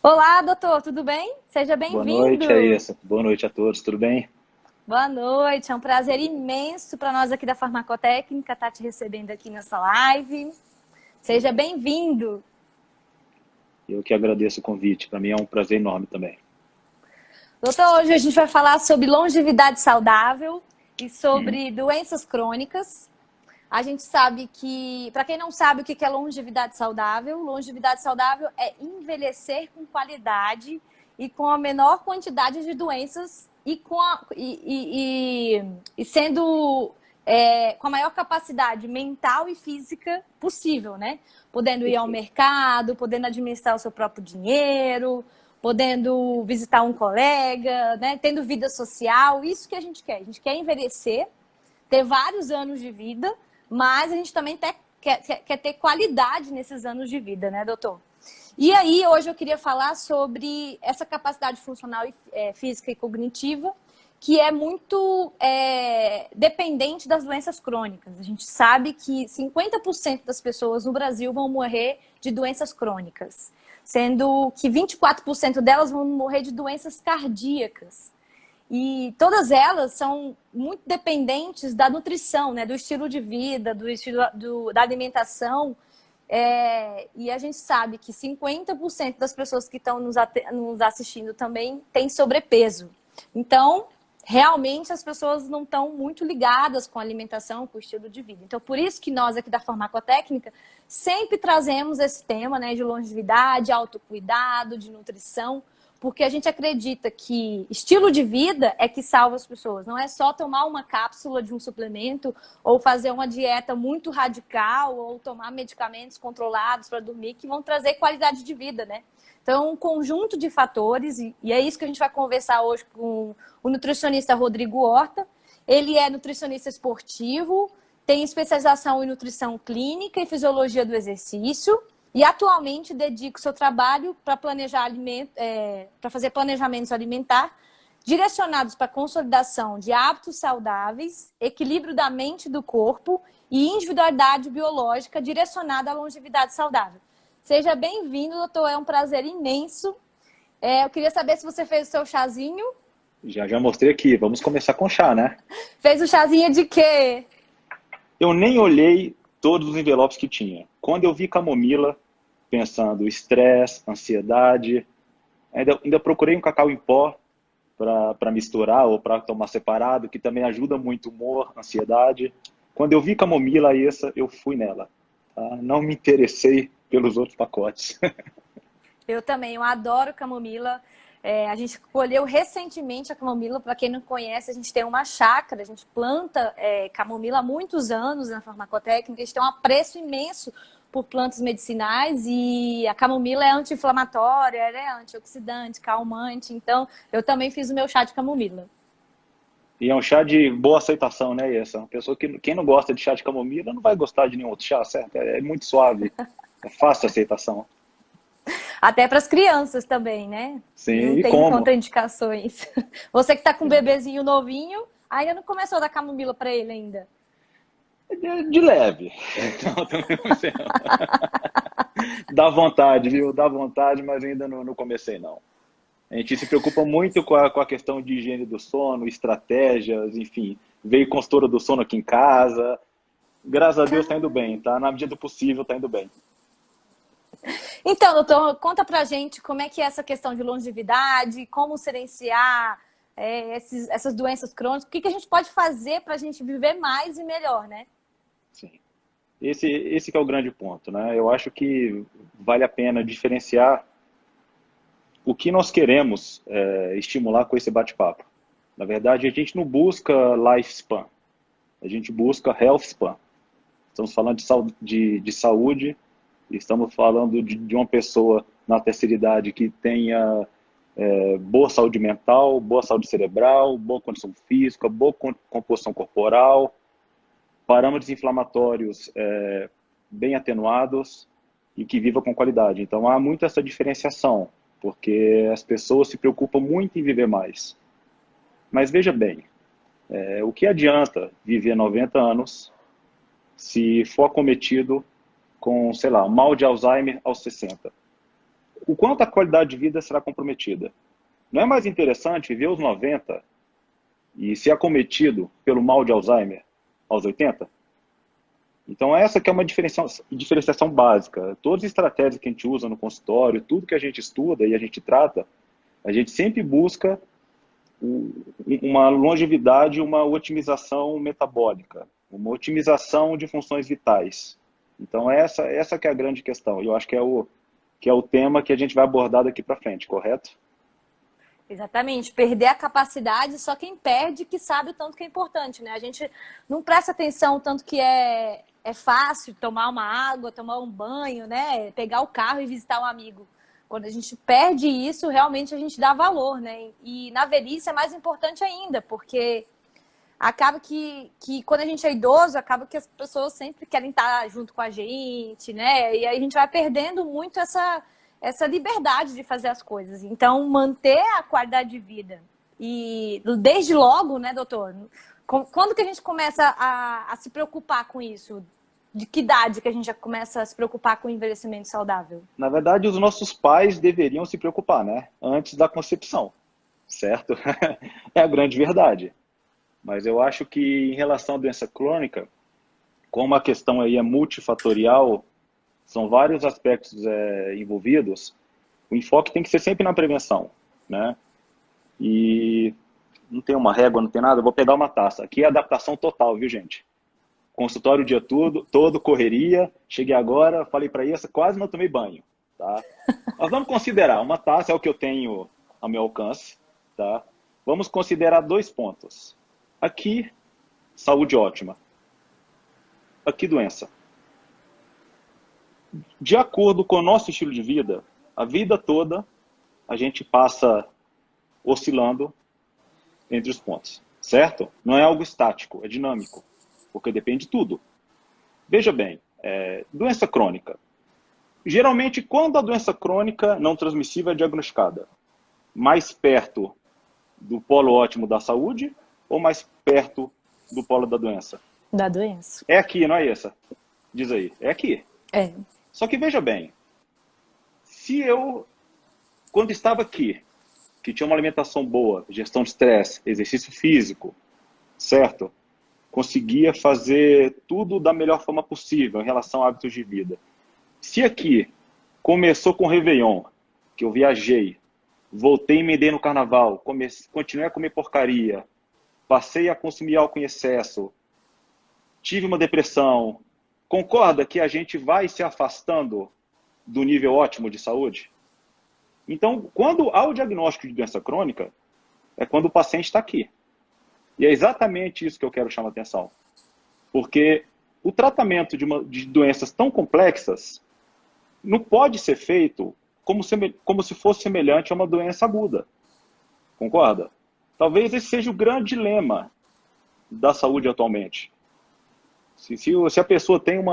Olá, doutor, tudo bem? Seja Boa noite, bem-vindo. Aissa. Boa noite a todos, tudo bem? Boa noite, é um prazer imenso para nós aqui da Farmacotécnica estar te recebendo aqui nessa live. Seja Obrigado. bem-vindo. Eu que agradeço o convite, para mim é um prazer enorme também. Doutor, hoje a gente vai falar sobre longevidade saudável e Uhum. sobre doenças crônicas. A gente sabe que, para quem não sabe o que é longevidade saudável é envelhecer com qualidade e com a menor quantidade de doenças e sendo com a maior capacidade mental e física possível, né? Podendo ir ao Perfeito. mercado, podendo administrar o seu próprio dinheiro, podendo visitar um colega, né? Tendo vida social, isso que a gente quer. A gente quer envelhecer, ter vários anos de vida, mas a gente também quer ter qualidade nesses anos de vida, né, doutor? E aí, hoje eu queria falar sobre essa capacidade funcional, física e cognitiva, que é muito dependente das doenças crônicas. A gente sabe que 50% das pessoas no Brasil vão morrer de doenças crônicas, sendo que 24% delas vão morrer de doenças cardíacas. E todas elas são muito dependentes da nutrição, né? Do estilo de vida, da alimentação. E a gente sabe que 50% das pessoas que estão nos assistindo também têm sobrepeso. Então, realmente as pessoas não estão muito ligadas com a alimentação, com o estilo de vida. Então, por isso que nós aqui da Farmacotécnica sempre trazemos esse tema, né, de longevidade, autocuidado, de nutrição, porque a gente acredita que estilo de vida é que salva as pessoas. Não é só tomar uma cápsula de um suplemento ou fazer uma dieta muito radical ou tomar medicamentos controlados para dormir que vão trazer qualidade de vida, né? Então, um conjunto de fatores, e é isso que a gente vai conversar hoje com o nutricionista Rodrigo Horta. Ele é nutricionista esportivo, tem especialização em nutrição clínica e fisiologia do exercício, e atualmente dedica o seu trabalho para para fazer planejamentos alimentar direcionados para a consolidação de hábitos saudáveis, equilíbrio da mente e do corpo e individualidade biológica direcionada à longevidade saudável. Seja bem-vindo, doutor. É um prazer imenso. Eu queria saber se você fez o seu chazinho. Já mostrei aqui, vamos começar com chá, né? Fez o chazinho de quê? Eu nem olhei todos os envelopes que tinha. Quando eu vi camomila, pensando estresse, ansiedade, ainda procurei um cacau em pó para misturar ou para tomar separado, que também ajuda muito humor, ansiedade. Quando eu vi camomila essa, eu fui nela. Tá? Não me interessei pelos outros pacotes. Eu também, eu adoro camomila. A gente colheu recentemente a camomila. Para quem não conhece, a gente tem uma chácara, a gente planta camomila há muitos anos na farmacotécnica. A gente tem um apreço imenso por plantas medicinais e a camomila é anti-inflamatória, ela é antioxidante, calmante. Então, eu também fiz o meu chá de camomila. E é um chá de boa aceitação, né, essa? Uma pessoa que quem não gosta de chá de camomila não vai gostar de nenhum outro chá, certo? É muito suave, é fácil a aceitação. Até para as crianças também, né? Sim, Não e tem como? contraindicações. Você que está com um bebezinho novinho, ainda não começou a dar camomila para ele ainda. De leve. Não, também não sei não. Dá vontade, viu? Dá vontade, mas ainda não comecei não. A gente se preocupa muito com a questão de higiene do sono, estratégias, enfim. Veio consultora do sono aqui em casa. Graças a Deus tá indo bem, tá? Na medida do possível tá indo bem. Então, doutor, conta pra gente como é que é essa questão de longevidade, como silenciar essas doenças crônicas, o que a gente pode fazer para a gente viver mais e melhor, né? Sim. Esse que é o grande ponto, né? Eu acho que vale a pena diferenciar o que nós queremos estimular com esse bate-papo. Na verdade, a gente não busca lifespan, a gente busca health span. Estamos falando de saúde, e estamos falando de uma pessoa na terceira idade que tenha boa saúde mental, boa saúde cerebral, boa condição física, boa composição corporal, parâmetros inflamatórios bem atenuados e que viva com qualidade. Então há muito essa diferenciação, porque as pessoas se preocupam muito em viver mais. Mas veja bem, o que adianta viver 90 anos se for acometido com, sei lá, mal de Alzheimer aos 60? o quanto a qualidade de vida será comprometida. Não é mais interessante viver os 90 e ser acometido pelo mal de Alzheimer aos 80? Então essa que é uma diferenciação básica. Todas as estratégias que a gente usa no consultório, tudo que a gente estuda e a gente trata, a gente sempre busca uma longevidade, uma otimização metabólica, uma otimização de funções vitais. Então essa que é a grande questão. E eu acho que é o tema que a gente vai abordar daqui para frente, correto? Exatamente, perder a capacidade, só quem perde que sabe o tanto que é importante, né? A gente não presta atenção o tanto que é fácil tomar uma água, tomar um banho, né? Pegar o carro e visitar um amigo. Quando a gente perde isso, realmente a gente dá valor, né? E na velhice é mais importante ainda, porque acaba que quando a gente é idoso, acaba que as pessoas sempre querem estar junto com a gente, né? E aí a gente vai perdendo muito essa liberdade de fazer as coisas. Então, manter a qualidade de vida. E desde logo, né, doutor? Quando que a gente começa a se preocupar com isso? De que idade que a gente já começa a se preocupar com o envelhecimento saudável? Na verdade, os nossos pais deveriam se preocupar, né? Antes da concepção, certo? É a grande verdade. Mas eu acho que em relação à doença crônica, como a questão aí é multifatorial, são vários aspectos envolvidos, o enfoque tem que ser sempre na prevenção, né? E não tem uma régua, não tem nada, eu vou pegar uma taça. Aqui é adaptação total, viu, gente? Consultório o dia todo, correria, cheguei agora, falei para isso, quase não tomei banho, tá? Nós vamos considerar, uma taça é o que eu tenho ao meu alcance, tá? Vamos considerar 2 pontos. Aqui, saúde ótima. Aqui, doença. De acordo com o nosso estilo de vida, a vida toda a gente passa oscilando entre os pontos, certo? Não é algo estático, é dinâmico, porque depende de tudo. Veja bem, doença crônica. Geralmente, quando a doença crônica não transmissível é diagnosticada, mais perto do polo ótimo da saúde ou mais perto do polo da doença? Da doença. É aqui, não é essa? Diz aí, é aqui. É. Só que veja bem, se eu, quando estava aqui, que tinha uma alimentação boa, gestão de estresse, exercício físico, certo? Conseguia fazer tudo da melhor forma possível em relação a hábitos de vida. Se aqui começou com o Réveillon, que eu viajei, voltei e emendei no carnaval, continuei a comer porcaria, passei a consumir álcool em excesso, tive uma depressão, concorda que a gente vai se afastando do nível ótimo de saúde? Então, quando há o diagnóstico de doença crônica, é quando o paciente está aqui. E é exatamente isso que eu quero chamar a atenção. Porque o tratamento de doenças tão complexas não pode ser feito como se fosse semelhante a uma doença aguda. Concorda? Talvez esse seja o grande dilema da saúde atualmente. Se a pessoa tem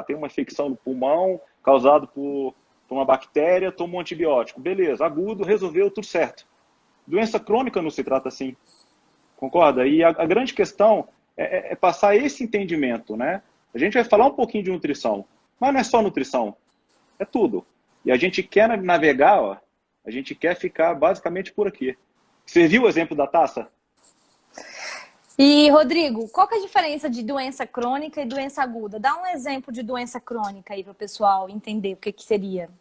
tem uma infecção no pulmão causada por uma bactéria, toma um antibiótico. Beleza, agudo, resolveu, tudo certo. Doença crônica não se trata assim. Concorda? E a grande questão é passar esse entendimento, né? A gente vai falar um pouquinho de nutrição, mas não é só nutrição, é tudo. E a gente quer navegar, ó, a gente quer ficar basicamente por aqui. Você viu o exemplo da taça? E, Rodrigo, qual que é a diferença de doença crônica e doença aguda? Dá um exemplo de doença crônica aí para o pessoal entender o que seria.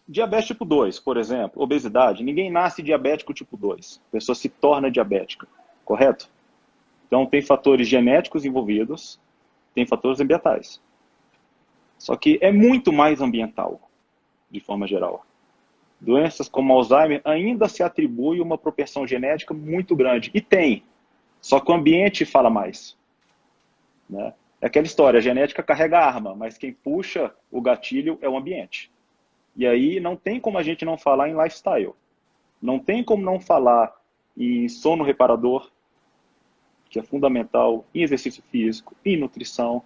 Diabetes tipo 2, por exemplo, obesidade. Ninguém nasce diabético tipo 2. A pessoa se torna diabética, correto? Então, tem fatores genéticos envolvidos, tem fatores ambientais. Só que é muito mais ambiental, de forma geral. Doenças como Alzheimer ainda se atribui uma propensão genética muito grande. E tem. Só que o ambiente fala mais. Né? É aquela história, a genética carrega a arma, mas quem puxa o gatilho é o ambiente. E aí não tem como a gente não falar em lifestyle. Não tem como não falar em sono reparador, que é fundamental, em exercício físico, em nutrição,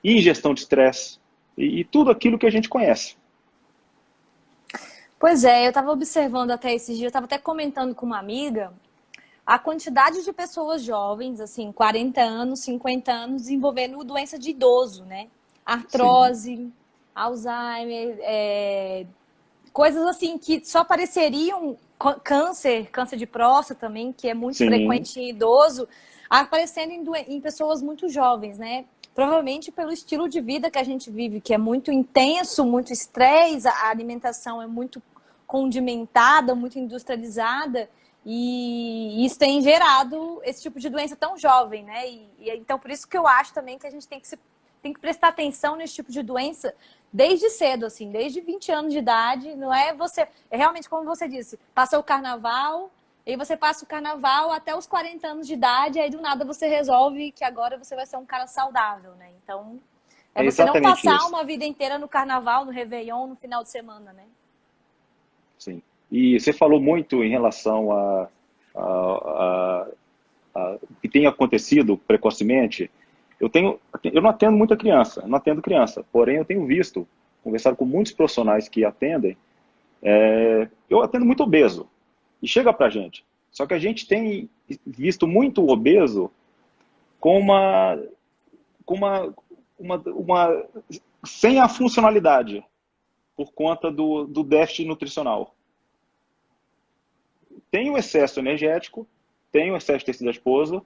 em gestão de estresse, e tudo aquilo que a gente conhece. Pois é, eu estava observando até esses dias, eu estava até comentando com uma amiga, a quantidade de pessoas jovens, assim, 40 anos, 50 anos, desenvolvendo doença de idoso, né? Artrose, sim, Alzheimer, coisas assim que só apareceriam, câncer de próstata também, que é muito Sim. frequente em idoso, aparecendo em pessoas muito jovens, né? Provavelmente pelo estilo de vida que a gente vive, que é muito intenso, muito estresse, a alimentação é muito condimentada, muito industrializada, e isso tem gerado esse tipo de doença tão jovem, né? Então, por isso que eu acho também que a gente tem que prestar atenção nesse tipo de doença desde cedo, assim, desde 20 anos de idade. Não é você... É realmente, como você disse, passou o carnaval, e você passa o carnaval até os 40 anos de idade, e aí do nada você resolve que agora você vai ser um cara saudável, né? Então, é É você não exatamente passar isso. uma vida inteira no carnaval, no Réveillon, no final de semana, né? Sim. E você falou muito em relação a, o que tem acontecido precocemente. Eu não atendo muita criança, não atendo criança, porém eu tenho visto, conversado com muitos profissionais que atendem, eu atendo muito obeso, e chega pra gente. Só que a gente tem visto muito obeso com uma sem a funcionalidade, por conta do déficit nutricional. Tem o excesso energético, tem o excesso de tecido adiposo,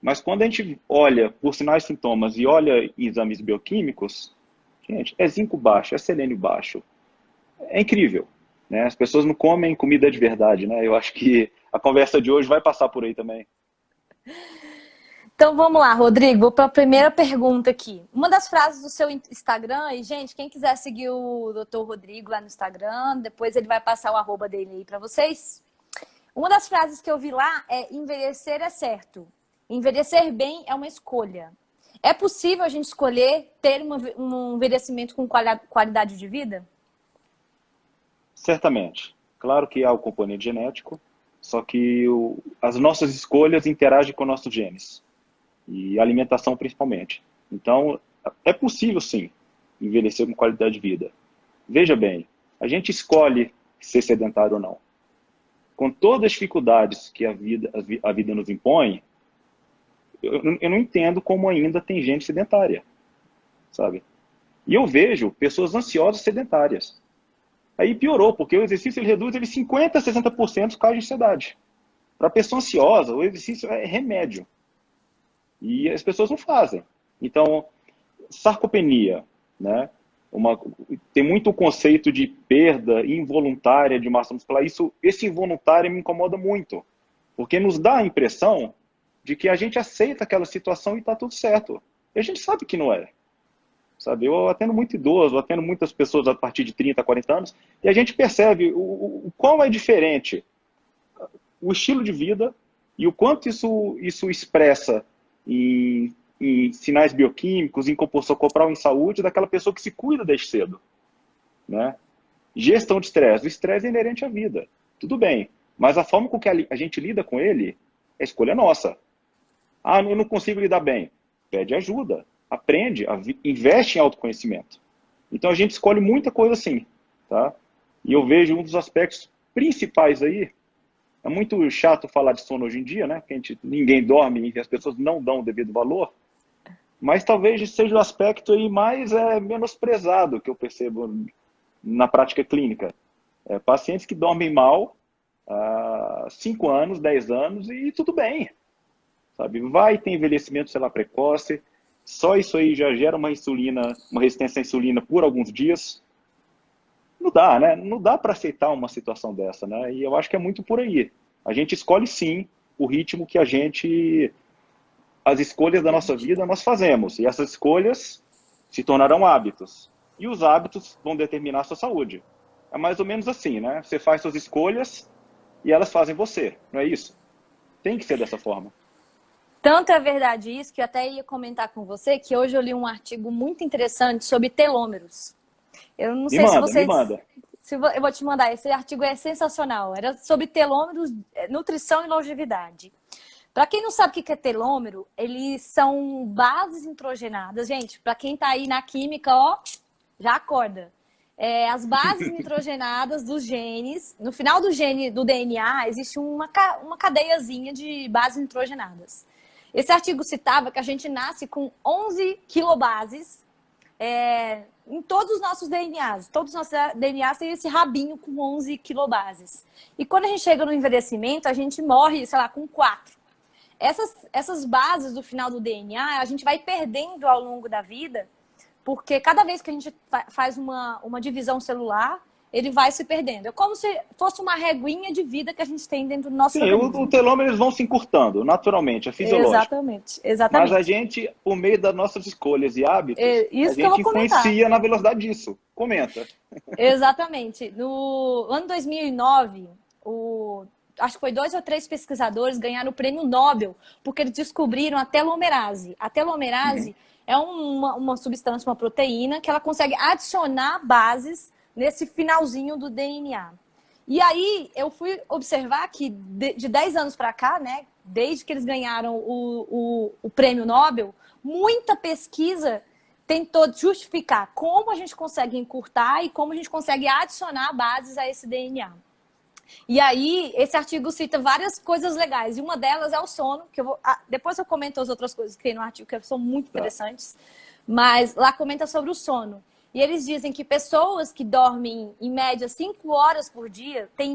mas quando a gente olha por sinais e sintomas e olha exames bioquímicos, gente, é zinco baixo, é selênio baixo. É incrível, né? As pessoas não comem comida de verdade, né? Eu acho que a conversa de hoje vai passar por aí também. Então vamos lá, Rodrigo, vou para a primeira pergunta aqui. Uma das frases do seu Instagram, e gente, quem quiser seguir o Dr. Rodrigo lá no Instagram, depois ele vai passar o arroba dele aí para vocês. Uma das frases que eu vi lá é: envelhecer é certo. Envelhecer bem é uma escolha. É possível a gente escolher ter um envelhecimento com qualidade de vida? Certamente. Claro que há o componente genético, só que as nossas escolhas interagem com nossos genes. E alimentação principalmente. Então, é possível sim envelhecer com qualidade de vida. Veja bem, a gente escolhe ser sedentário ou não. Com todas as dificuldades que a vida nos impõe, eu não entendo como ainda tem gente sedentária, sabe? E eu vejo pessoas ansiosas sedentárias. Aí piorou, porque o exercício ele reduz 50% a 60% os casos de ansiedade. Para a pessoa ansiosa, o exercício é remédio. E as pessoas não fazem. Então, sarcopenia, né? Tem muito o conceito de perda involuntária de massa muscular. Esse involuntário me incomoda muito, porque nos dá a impressão de que a gente aceita aquela situação e está tudo certo. E a gente sabe que não é. Sabe? Eu atendo muito idoso, atendo muitas pessoas a partir de 30, 40 anos, e a gente percebe o quão é diferente o estilo de vida e o quanto isso expressa em sinais bioquímicos, em composição corporal, em saúde, daquela pessoa que se cuida desde cedo. Né? Gestão de estresse. O estresse é inerente à vida. Tudo bem. Mas a forma com que a gente lida com ele é escolha nossa. Ah, eu não consigo lidar bem. Pede ajuda. Aprende, investe em autoconhecimento. Então a gente escolhe muita coisa assim. Tá? E eu vejo um dos aspectos principais aí. É muito chato falar de sono hoje em dia, né? Que ninguém dorme e as pessoas não dão o devido valor. Mas talvez seja o aspecto aí mais menosprezado que eu percebo na prática clínica. Pacientes que dormem mal há 5 anos, 10 anos e tudo bem. Sabe? Vai ter envelhecimento, sei lá, precoce. Só isso aí já gera uma resistência à insulina por alguns dias. Não dá, né? Não dá para aceitar uma situação dessa, né? E eu acho que é muito por aí. A gente escolhe sim o ritmo que as escolhas da nossa vida nós fazemos. E essas escolhas se tornarão hábitos. E os hábitos vão determinar a sua saúde. É mais ou menos assim, né? Você faz suas escolhas e elas fazem você, não é isso? Tem que ser dessa forma. Tanto é verdade isso que eu até ia comentar com você que hoje eu li um artigo muito interessante sobre telômeros. Eu não sei se vocês... Me manda. Eu vou te mandar, esse artigo é sensacional. Era sobre telômeros, nutrição e longevidade. Para quem não sabe o que é telômero, eles são bases nitrogenadas. Gente, para quem tá aí na química, ó, já acorda. As bases nitrogenadas dos genes, no final do gene do DNA, existe uma cadeiazinha de bases nitrogenadas. Esse artigo citava que a gente nasce com 11 quilobases em todos os nossos DNAs. Todos os nossos DNAs têm esse rabinho com 11 quilobases. E quando a gente chega no envelhecimento, a gente morre, sei lá, com 4. Essas bases do final do DNA, a gente vai perdendo ao longo da vida, porque cada vez que a gente faz uma divisão celular, ele vai se perdendo. É como se fosse uma reguinha de vida que a gente tem dentro do nosso organismo. O telômeros vão se encurtando, naturalmente, é fisiológico. Exatamente. Mas a gente, por meio das nossas escolhas e hábitos, a gente influencia na velocidade disso. Comenta. Exatamente. No ano 2009, acho que foi 2 ou 3 pesquisadores ganharam o prêmio Nobel, porque eles descobriram a telomerase. A telomerase é uma substância, uma proteína, que ela consegue adicionar bases nesse finalzinho do DNA. E aí eu fui observar que de 10 anos para cá, né, desde que eles ganharam o prêmio Nobel, muita pesquisa tentou justificar como a gente consegue encurtar e como a gente consegue adicionar bases a esse DNA. E aí, esse artigo cita várias coisas legais, e uma delas é o sono, que depois eu comento as outras coisas que tem no artigo, que são muito interessantes, mas lá comenta sobre o sono. E eles dizem que pessoas que dormem, em média, 5 horas por dia, têm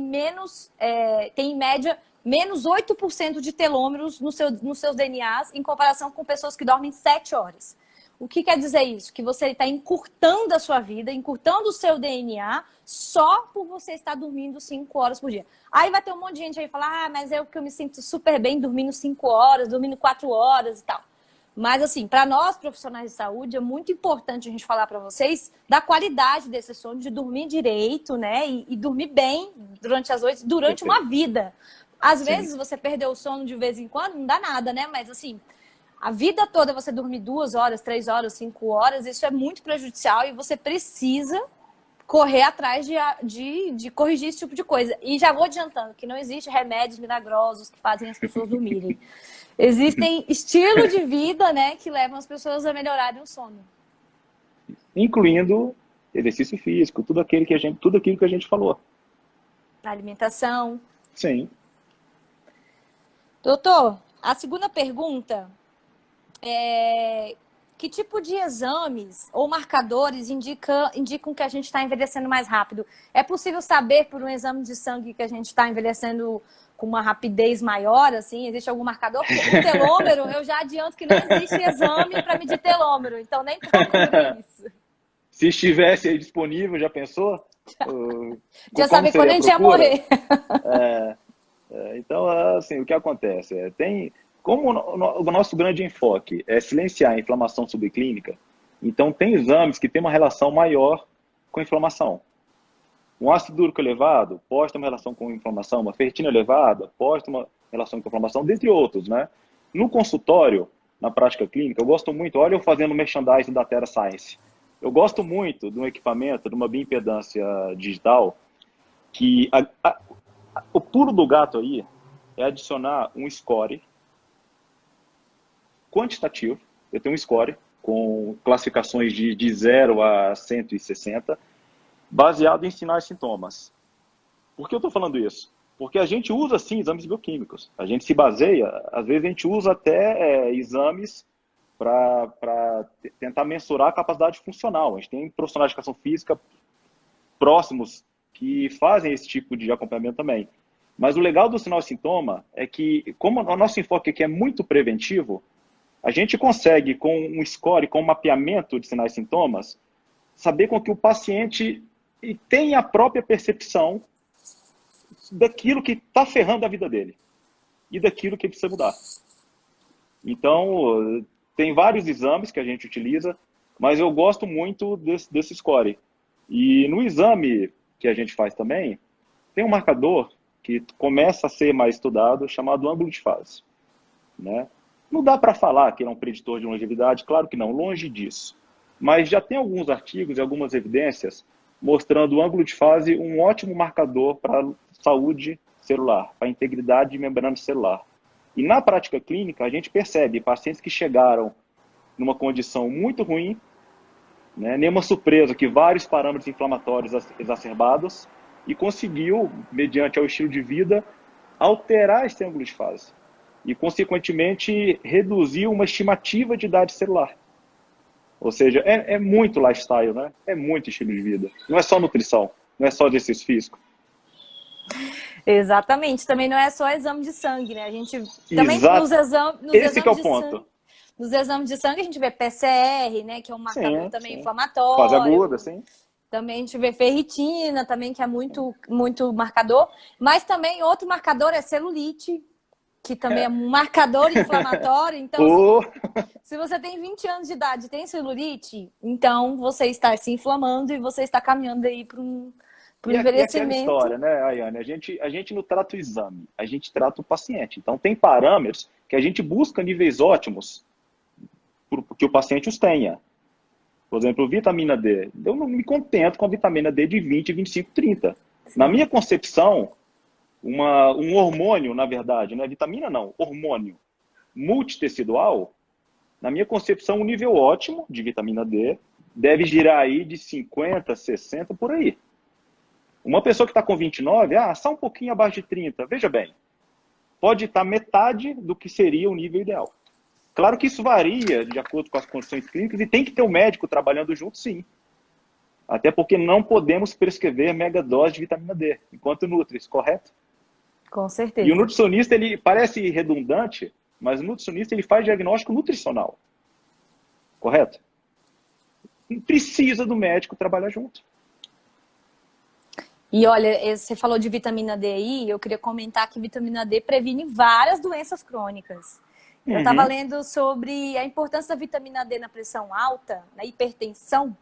em média, menos 8% de telômeros nos seus DNAs, em comparação com pessoas que dormem 7 horas. O que quer dizer isso? Que você está encurtando a sua vida, encurtando o seu DNA, só por você estar dormindo 5 horas por dia. Aí vai ter um monte de gente aí falar, mas é o que eu me sinto super bem dormindo 5 horas, dormindo 4 horas e tal. Mas, assim, para nós, profissionais de saúde, é muito importante a gente falar para vocês da qualidade desse sono, de dormir direito, né? E dormir bem durante as noites, durante uma vida. Às vezes, você perdeu o sono de vez em quando, não dá nada, né? Mas, assim, a vida toda você dormir 2 horas, 3 horas, 5 horas, isso é muito prejudicial e você precisa correr atrás de corrigir esse tipo de coisa. E já vou adiantando que não existe remédios milagrosos que fazem as pessoas dormirem. Existem estilos de vida, né, que levam as pessoas a melhorarem o sono. Incluindo exercício físico, tudo aquilo que a gente falou. A alimentação. Sim. Doutor, a segunda pergunta é: que tipo de exames ou marcadores indicam que a gente está envelhecendo mais rápido? É possível saber por um exame de sangue que a gente está envelhecendo com uma rapidez maior, assim? Existe algum marcador? Porque o telômero, eu já adianto que não existe exame para medir telômero, então nem procure isso. Se estivesse aí disponível, já pensou? Já sabe quando a gente ia morrer. Então, assim, o que acontece? Como o nosso grande enfoque é silenciar a inflamação subclínica, então tem exames que têm uma relação maior com a inflamação. Um ácido úrico elevado pode ter uma relação com inflamação, uma ferritina elevada pode ter uma relação com inflamação, dentre outros, né? No consultório, na prática clínica, eu gosto muito, olha eu fazendo merchandising da Terra Science, eu gosto muito de um equipamento, de uma bioimpedância digital, que o pulo do gato aí é adicionar um score quantitativo. Eu tenho um score com classificações de 0 a 160, baseado em sinais e sintomas. Por que eu estou falando isso? Porque a gente usa, sim, exames bioquímicos. A gente se baseia, às vezes a gente usa até exames para tentar mensurar a capacidade funcional. A gente tem profissionais de educação física próximos que fazem esse tipo de acompanhamento também. Mas o legal do sinal e sintoma é que, como o nosso enfoque aqui é muito preventivo, a gente consegue, com um score, com um mapeamento de sinais e sintomas, saber com que o paciente tenha a própria percepção daquilo que está ferrando a vida dele e daquilo que precisa mudar. Então, tem vários exames que a gente utiliza, mas eu gosto muito desse score. E no exame que a gente faz também, tem um marcador que começa a ser mais estudado, chamado ângulo de fase, né? Não dá para falar que ele é um preditor de longevidade, claro que não, longe disso. Mas já tem alguns artigos e algumas evidências mostrando o ângulo de fase um ótimo marcador para a saúde celular, para a integridade de membrana celular. E na prática clínica, a gente percebe pacientes que chegaram numa condição muito ruim, né, nenhuma surpresa que vários parâmetros inflamatórios exacerbados, e conseguiu, mediante o estilo de vida, alterar esse ângulo de fase. E, consequentemente, reduzir uma estimativa de idade celular. Ou seja, é muito lifestyle, né? É muito estilo de vida. Não é só nutrição, não é só exercício físico. Exatamente. Também não é só exame de sangue, né? A gente também Exato. nos Esse que é exames o de ponto. sangue, nos exames de sangue a gente vê PCR, né, que é um marcador Sim, também sim. Fase aguda, inflamatório. sim. Também a gente vê ferritina, também que é muito marcador, mas também outro marcador é celulite, que também é um marcador inflamatório. Então, Ou se você tem 20 anos de idade e tem celulite, então você está se inflamando e você está caminhando aí para um e aquela envelhecimento. história, né, Ayane? A gente não trata o exame, a gente trata o paciente. Então, tem parâmetros que a gente busca níveis ótimos que o paciente os tenha. Por exemplo, vitamina D. Eu não me contento com a vitamina D de 20, 25, 30. Na Sim. minha concepção, um hormônio, na verdade, não é vitamina não, hormônio multitecidual, na minha concepção, um nível ótimo de vitamina D deve girar aí de 50, 60, por aí. Uma pessoa que está com 29, só um pouquinho abaixo de 30, veja bem, pode estar metade do que seria o nível ideal. Claro que isso varia de acordo com as condições clínicas e tem que ter um médico trabalhando junto, sim. Até porque não podemos prescrever megadose de vitamina D enquanto nutris, correto? Com E o certeza. nutricionista, ele parece redundante, mas o nutricionista ele faz diagnóstico nutricional, correto? Não precisa do médico trabalhar junto. E olha, você falou de vitamina D aí, eu queria comentar que vitamina D previne várias doenças crônicas. Eu estava Uhum. lendo sobre a importância da vitamina D na pressão alta, na hipertensão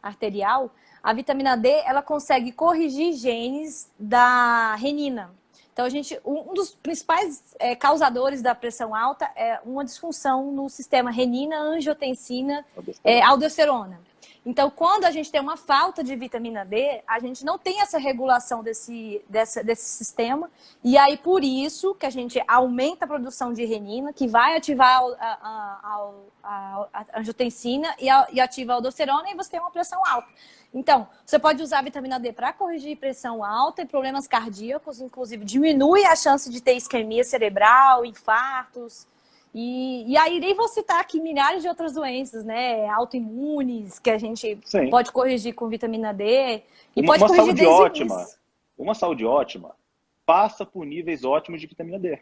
arterial. A vitamina D, ela consegue corrigir genes da renina. Então, um dos principais causadores da pressão alta é uma disfunção no sistema renina, angiotensina, aldosterona. Então, quando a gente tem uma falta de vitamina D, a gente não tem essa regulação desse sistema. E aí, por isso, que a gente aumenta a produção de renina, que vai ativar a angiotensina e ativa a aldosterona, e você tem uma pressão alta. Então, você pode usar a vitamina D para corrigir pressão alta e problemas cardíacos, inclusive diminui a chance de ter isquemia cerebral, infartos. E aí nem vou citar aqui milhares de outras doenças, né? Autoimunes, que a gente Sim. pode corrigir com vitamina D. E Uma, pode uma corrigir saúde desde o ótima, início. uma saúde ótima passa por níveis ótimos de vitamina D.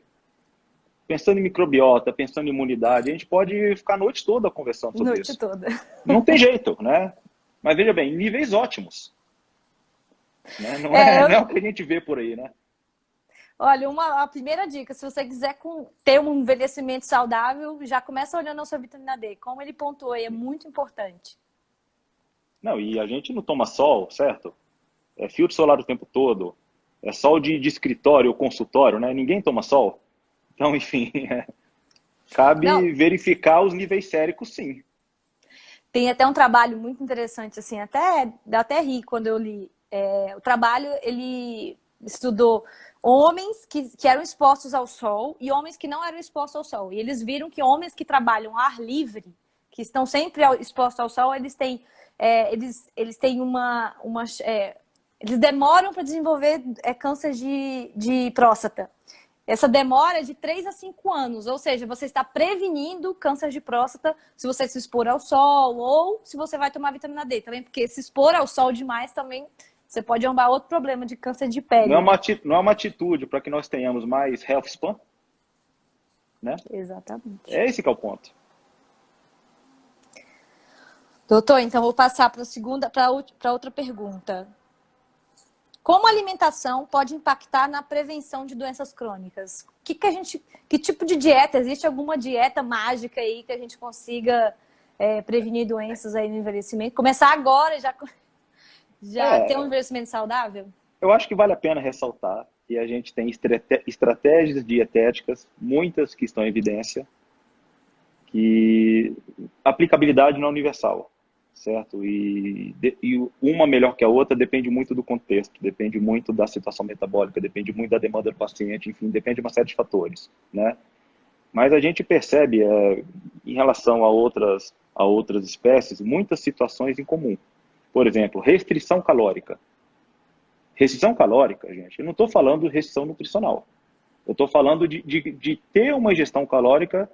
Pensando em microbiota, pensando em imunidade, a gente pode ficar a noite toda conversando sobre Noite isso. toda. Não tem jeito, né? Mas veja bem, níveis ótimos. Né? Não é o que a gente vê por aí, né? Olha, a primeira dica, se você quiser ter um envelhecimento saudável, já começa olhando a sua vitamina D. Como ele pontuou, é muito importante. Não, e a gente não toma sol, certo? É filtro solar o tempo todo. É sol de escritório ou consultório, né? Ninguém toma sol. Então, enfim, Não, cabe verificar os níveis séricos, sim. tem até um trabalho muito interessante, assim, dá até ri quando eu li. O trabalho, ele estudou homens que eram expostos ao sol e homens que não eram expostos ao sol. E eles viram que homens que trabalham ao ar livre, que estão sempre expostos ao sol, eles têm eles demoram para desenvolver câncer de próstata. Essa demora é de 3 a 5 anos, ou seja, você está prevenindo câncer de próstata se você se expor ao sol ou se você vai tomar vitamina D também, porque se expor ao sol demais também você pode arrumar outro problema de câncer de Não é pele, né? não é uma atitude para que nós tenhamos mais health span, né? Exatamente. É esse que é o ponto. Doutor, então vou passar para outra pergunta. Como a alimentação pode impactar na prevenção de doenças crônicas? Que tipo de dieta? Existe alguma dieta mágica aí que a gente consiga prevenir doenças aí no envelhecimento? Começar agora já ter um envelhecimento saudável? Eu acho que vale a pena ressaltar que a gente tem estratégias dietéticas, muitas que estão em evidência, que a aplicabilidade não é universal, certo? E uma melhor que a outra depende muito do contexto, depende muito da situação metabólica, depende muito da demanda do paciente, enfim, depende de uma série de fatores, né? Mas a gente percebe, em relação a outras espécies, muitas situações em comum. Por exemplo, restrição calórica. Restrição calórica, gente, eu não estou falando de restrição nutricional. Eu estou falando de ter uma ingestão calórica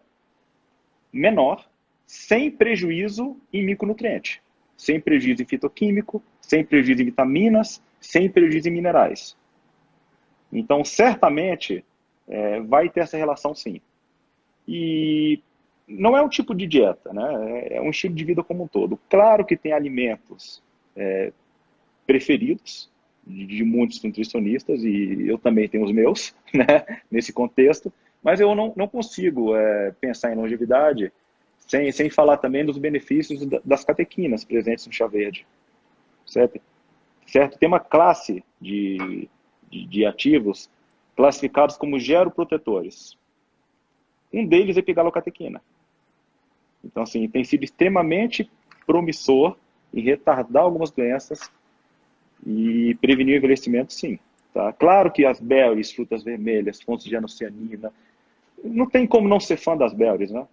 menor, sem prejuízo em micronutriente, sem prejuízo em fitoquímico, sem prejuízo em vitaminas, sem prejuízo em minerais. Então, certamente, vai ter essa relação sim. E não é um tipo de dieta, né? É um estilo de vida como um todo. Claro que tem alimentos preferidos de muitos nutricionistas, e eu também tenho os meus, né, nesse contexto, mas eu não consigo pensar em longevidade sem falar também dos benefícios das catequinas presentes no chá verde, certo? Tem uma classe de ativos classificados como geroprotetores. Um deles é epigalocatequina. Então, assim, tem sido extremamente promissor em retardar algumas doenças e prevenir o envelhecimento, sim. Tá? Claro que as berries, frutas vermelhas, fontes de antocianina, não tem como não ser fã das berries, né?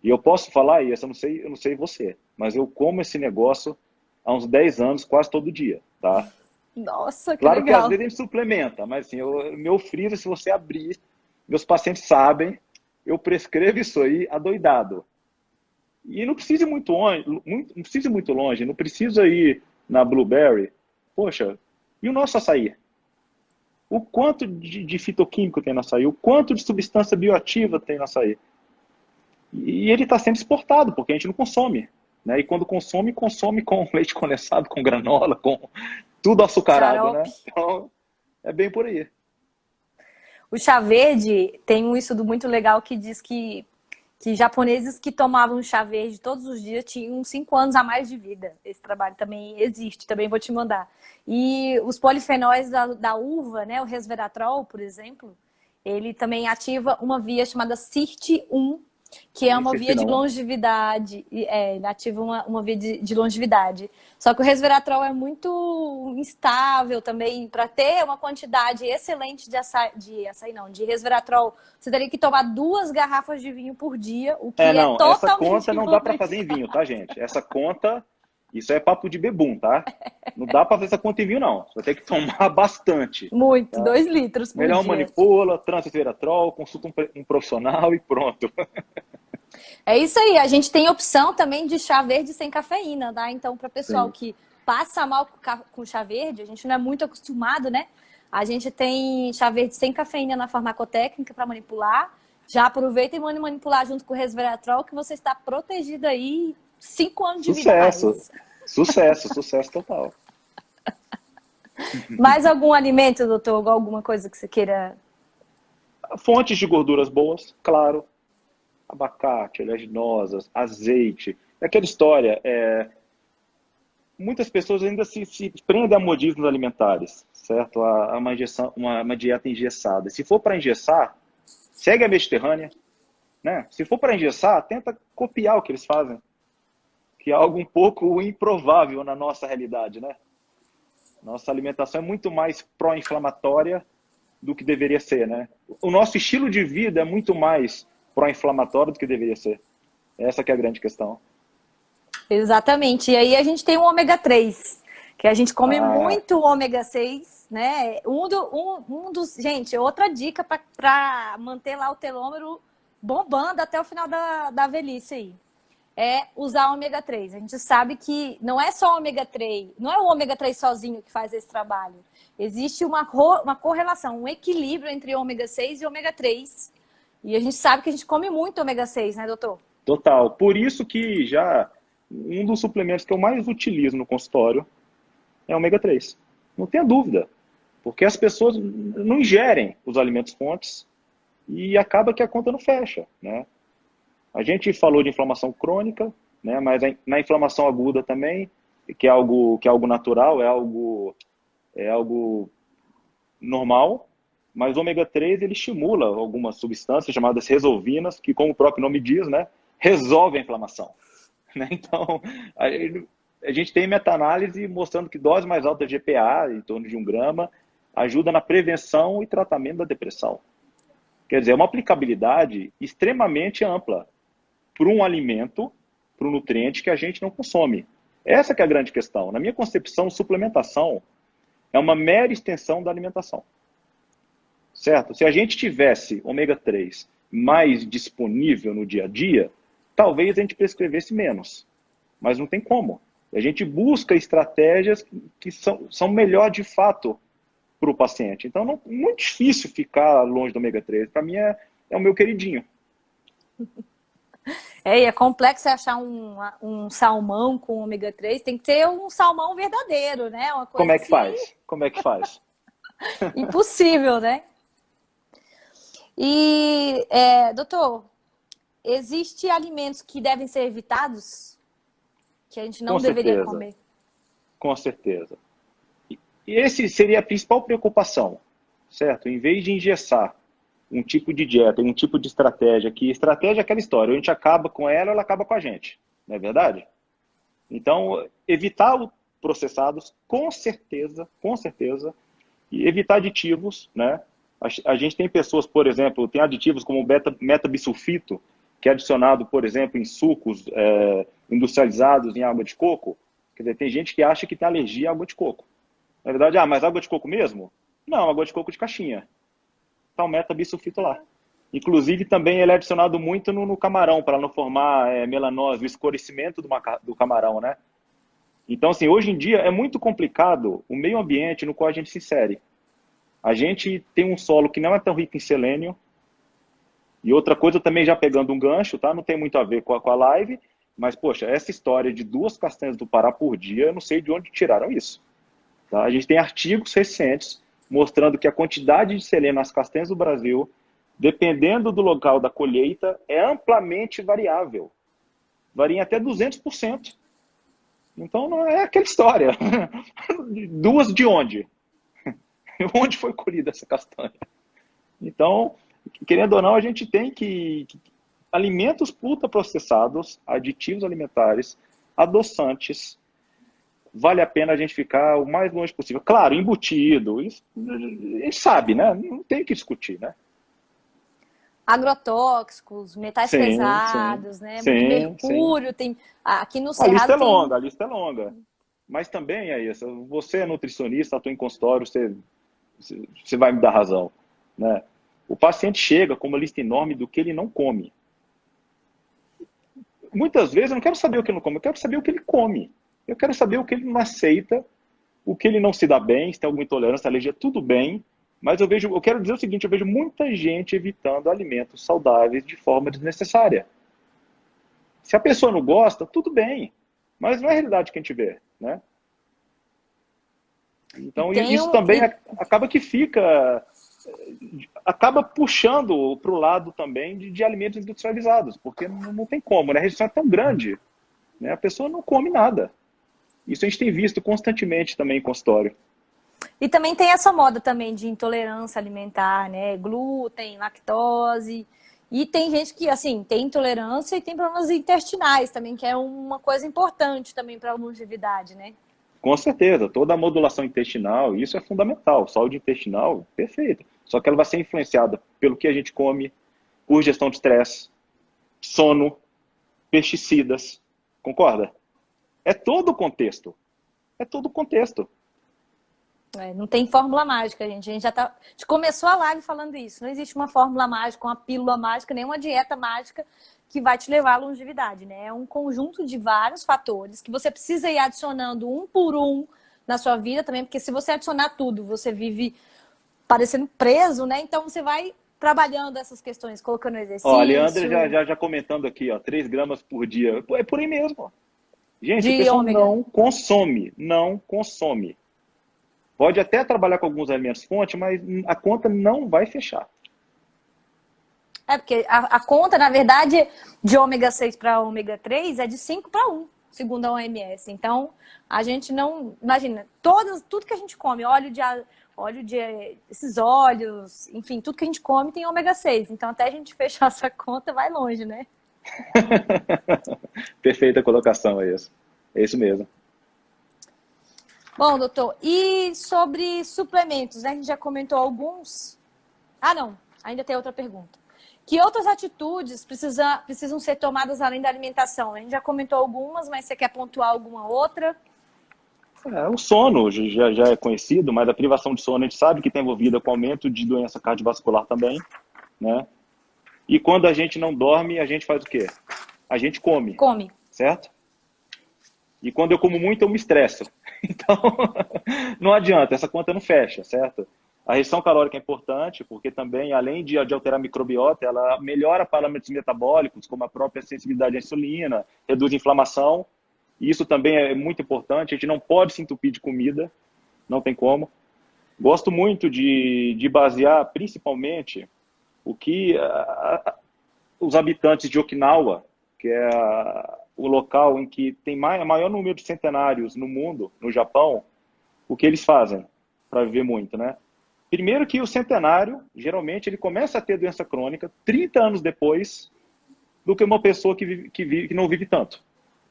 E eu posso falar isso, eu não sei você, mas eu como esse negócio há uns 10 anos, quase todo dia, tá? Nossa, que Claro que às legal. vezes a gente suplementa, mas assim, meu freezer, se você abrir, meus pacientes sabem, eu prescrevo isso aí adoidado. E não precisa ir muito longe, não precisa ir muito longe, não precisa ir na Blueberry. Poxa, e o nosso açaí? O quanto de fitoquímico tem no açaí? O quanto de substância bioativa tem no açaí? E ele está sendo exportado, porque a gente não consome. Né? E quando consome, consome com leite condensado, com granola, com tudo açucarado. Xarope. Né? Então, é bem por aí. O chá verde tem um estudo muito legal que diz que japoneses que tomavam chá verde todos os dias tinham 5 anos a mais de vida. Esse trabalho também existe, também vou te mandar. E os polifenóis da uva, né, o resveratrol, por exemplo, ele também ativa uma via chamada SIRT1, que é uma via de longevidade. Ele ativa uma via de longevidade. Só que o resveratrol é muito instável também. Para ter uma quantidade excelente de resveratrol, você teria que tomar 2 garrafas de vinho por dia, o que é Não, essa totalmente conta não dá para fazer em vinho, tá, gente? Essa conta, isso é papo de bebum, tá? Não dá para fazer essa conta em vinho, não. Você vai ter que tomar bastante. Muito, Tá? 2 litros por Melhor dia. manipula, transresveratrol, consulta um profissional e pronto. É isso aí. A gente tem opção também de chá verde sem cafeína, tá? Então, para pessoal Sim. que passa mal com chá verde, a gente não é muito acostumado, né? A gente tem chá verde sem cafeína na farmacotécnica para manipular. Já aproveita e manipular junto com o resveratrol, que você está protegido aí 5 anos de vida a mais. Sucesso total. Mais algum alimento, doutor? Alguma coisa que você queira? Fontes de gorduras boas, claro. Abacate, oleaginosas, azeite. É aquela história, muitas pessoas ainda se prendem a modismos alimentares, certo? A uma dieta engessada. Se for para engessar, segue a Mediterrânea. Né? Se for para engessar, tenta copiar o que eles fazem, que é algo um pouco improvável na nossa realidade. Né? Nossa alimentação é muito mais pró-inflamatória do que deveria ser. Né? O nosso estilo de vida é muito mais pró-inflamatório do que deveria ser. Essa que é a grande questão. Exatamente. E aí a gente tem o ômega 3, que a gente come muito ômega 6, né? Gente, outra dica para manter lá o telômero bombando até o final da velhice aí. É usar o ômega 3. A gente sabe que não é só o ômega 3, não é o ômega 3 sozinho que faz esse trabalho. Existe uma correlação, um equilíbrio entre ômega 6 e ômega 3. E a gente sabe que a gente come muito ômega 6, né, doutor? Total. Por isso que um dos suplementos que eu mais utilizo no consultório é ômega 3. Não tenha dúvida. Porque as pessoas não ingerem os alimentos fontes e acaba que a conta não fecha, né? A gente falou de inflamação crônica, né? Mas na inflamação aguda também, que é algo natural, é algo normal. Mas o ômega 3 ele estimula algumas substâncias chamadas resolvinas, que, como o próprio nome diz, né, resolve a inflamação. Né? Então, a gente tem meta-análise mostrando que dose mais alta de GPA, em torno de 1 grama, ajuda na prevenção e tratamento da depressão. Quer dizer, é uma aplicabilidade extremamente ampla para um alimento, para um nutriente que a gente não consome. Essa que é a grande questão. Na minha concepção, suplementação é uma mera extensão da alimentação. Certo? Se a gente tivesse ômega 3 mais disponível no dia a dia, talvez a gente prescrevesse menos, mas não tem como. A gente busca estratégias que são melhor de fato para o paciente. Então, não, muito difícil ficar longe do ômega 3. Para mim, é o meu queridinho. E é complexo achar um salmão com ômega 3. Tem que ter um salmão verdadeiro, né? Uma coisa Como é que assim, faz? Como é que faz? impossível, né? E, doutor, existem alimentos que devem ser evitados? Que a gente não deveria comer? Com certeza. E esse seria a principal preocupação, certo? Em vez de engessar um tipo de dieta, um tipo de estratégia, que estratégia é aquela história, a gente acaba com ela, ela acaba com a gente, não é verdade? Então, evitar os processados, com certeza, e evitar aditivos, né? A gente tem pessoas, por exemplo, tem aditivos como o metabisulfito, que é adicionado, por exemplo, em sucos industrializados em água de coco. Quer dizer, tem gente que acha que tem alergia à água de coco. Na verdade, mas água de coco mesmo? Não, água de coco de caixinha. Tá o metabisulfito lá. Inclusive, também ele é adicionado muito no camarão, para não formar melanose, o escurecimento do camarão, né? Então, assim, hoje em dia é muito complicado o meio ambiente no qual a gente se insere. A gente tem um solo que não é tão rico em selênio. E outra coisa também, já pegando um gancho, tá? Não tem muito a ver com a live, mas, poxa, essa história de 2 castanhas do Pará por dia, eu não sei de onde tiraram isso. Tá? A gente tem artigos recentes mostrando que a quantidade de selênio nas castanhas do Brasil, dependendo do local da colheita, é amplamente variável. Varia em até 200%. Então, não é aquela história. 2 de onde? Onde foi colhida essa castanha? Então, querendo ou não, a gente tem que alimentos ultraprocessados, aditivos alimentares, adoçantes, vale a pena a gente ficar o mais longe possível. Claro, embutido, isso, a gente sabe, né? Não tem o que discutir, né? Agrotóxicos, metais pesados, né? Muito mercúrio, tem aqui no Cerrado a lista é longa. Mas também é isso. Você é nutricionista, estou em consultório, você vai me dar razão, né? O paciente chega com uma lista enorme do que ele não come. Muitas vezes eu não quero saber o que ele não come, eu quero saber o que ele come. Eu quero saber o que ele não aceita, o que ele não se dá bem, se tem alguma intolerância, alergia, tudo bem. Mas eu quero dizer o seguinte, eu vejo muita gente evitando alimentos saudáveis de forma desnecessária. Se a pessoa não gosta, tudo bem. Mas não é a realidade que a gente vê, né? Então, isso também acaba que acaba puxando para o lado também de alimentos industrializados, porque não tem como, né? A restrição é tão grande, né? A pessoa não come nada. Isso a gente tem visto constantemente também em consultório. E também tem essa moda também de intolerância alimentar, né? Glúten, lactose. E tem gente que, assim, tem intolerância e tem problemas intestinais também, que é uma coisa importante também para a longevidade, né? Com certeza, toda a modulação intestinal, isso é fundamental. Saúde intestinal, perfeito. Só que ela vai ser influenciada pelo que a gente come, por gestão de estresse, sono, pesticidas. Concorda? É todo o contexto. É todo o contexto. Não tem fórmula mágica, gente. A gente começou a live falando isso. Não existe uma fórmula mágica, uma pílula mágica, nem uma dieta mágica que vai te levar à longevidade, né? É um conjunto de vários fatores que você precisa ir adicionando um por um na sua vida também, porque se você adicionar tudo, você vive parecendo preso, né? Então você vai trabalhando essas questões, colocando exercício. Ó, a Leandra já comentando aqui, ó, 3 gramas por dia. É por aí mesmo. Gente, a pessoa não consome. Pode até trabalhar com alguns alimentos fonte, mas a conta não vai fechar. Porque a conta, na verdade, de ômega 6 para ômega 3 é de 5 para 1, segundo a OMS. Então, a gente não... Imagina, tudo que a gente come, esses óleos, enfim, tudo que a gente come tem ômega 6. Então, até a gente fechar essa conta, vai longe, né? Perfeita colocação, é isso. É isso mesmo. Bom, doutor, e sobre suplementos, né? A gente já comentou alguns. Não, ainda tem outra pergunta. Que outras atitudes precisam ser tomadas além da alimentação? A gente já comentou algumas, mas você quer pontuar alguma outra? O sono já é conhecido, mas a privação de sono a gente sabe que está envolvida com aumento de doença cardiovascular também, né? E quando a gente não dorme, a gente faz o quê? a gente come, Come. certo? E quando eu como muito, eu me estresso. Então, não adianta, essa conta não fecha, certo? A restrição calórica é importante, porque também, além de alterar a microbiota, ela melhora parâmetros metabólicos, como a própria sensibilidade à insulina, reduz a inflamação. E isso também é muito importante. A gente não pode se entupir de comida, não tem como. Gosto muito de basear, principalmente, o que os habitantes de Okinawa, que é o local em que tem maior número de centenários no mundo, no Japão, o que eles fazem para viver muito, né? Primeiro que o centenário, geralmente, ele começa a ter doença crônica 30 anos depois do que uma pessoa que não vive tanto.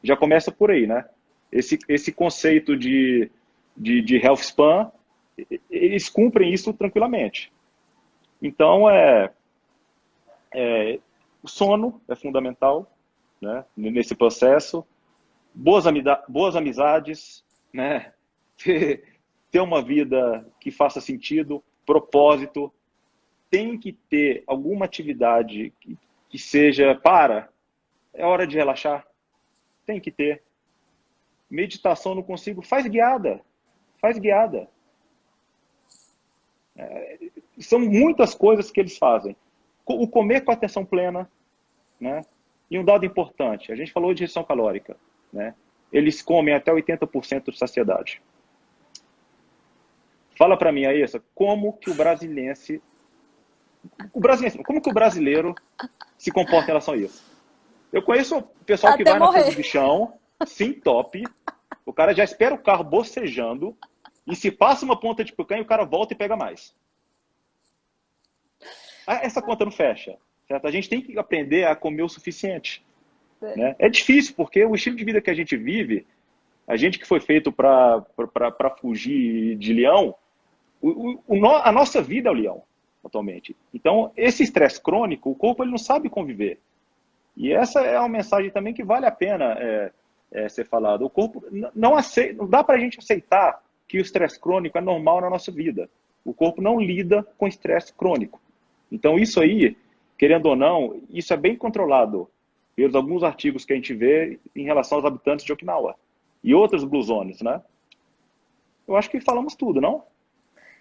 Já começa por aí, né? Esse conceito de health span, eles cumprem isso tranquilamente. Então, o sono é fundamental, né, nesse processo. Boas amizades, né? Ter uma vida que faça sentido, propósito. Tem que ter alguma atividade que seja é hora de relaxar. Tem que ter. Meditação não consigo, faz guiada. Faz guiada. São muitas coisas que eles fazem. O comer com atenção plena, né? E um dado importante, a gente falou de restrição calórica, né? Eles comem até 80% de saciedade. Fala para mim, Aessa, como que o brasileiro se comporta em relação a isso? Eu conheço o pessoal que Até vai na morrer. fila do chão, se entope, o cara já espera o carro bocejando, e se passa uma ponta de picanha, o cara volta e pega mais. Essa conta não fecha, certo? A gente tem que aprender a comer o suficiente. Né? É difícil, porque o estilo de vida que a gente vive, a gente que foi feito para fugir de leão, a nossa vida é o leão, atualmente. Então, esse estresse crônico, o corpo ele não sabe conviver. E essa é uma mensagem também que vale a pena ser falada. O corpo não dá para a gente aceitar que o estresse crônico é normal na nossa vida. O corpo não lida com estresse crônico. Então, isso aí, querendo ou não, isso é bem controlado pelos alguns artigos que a gente vê em relação aos habitantes de Okinawa e outros Blue Zones, né? Eu acho que falamos tudo, não?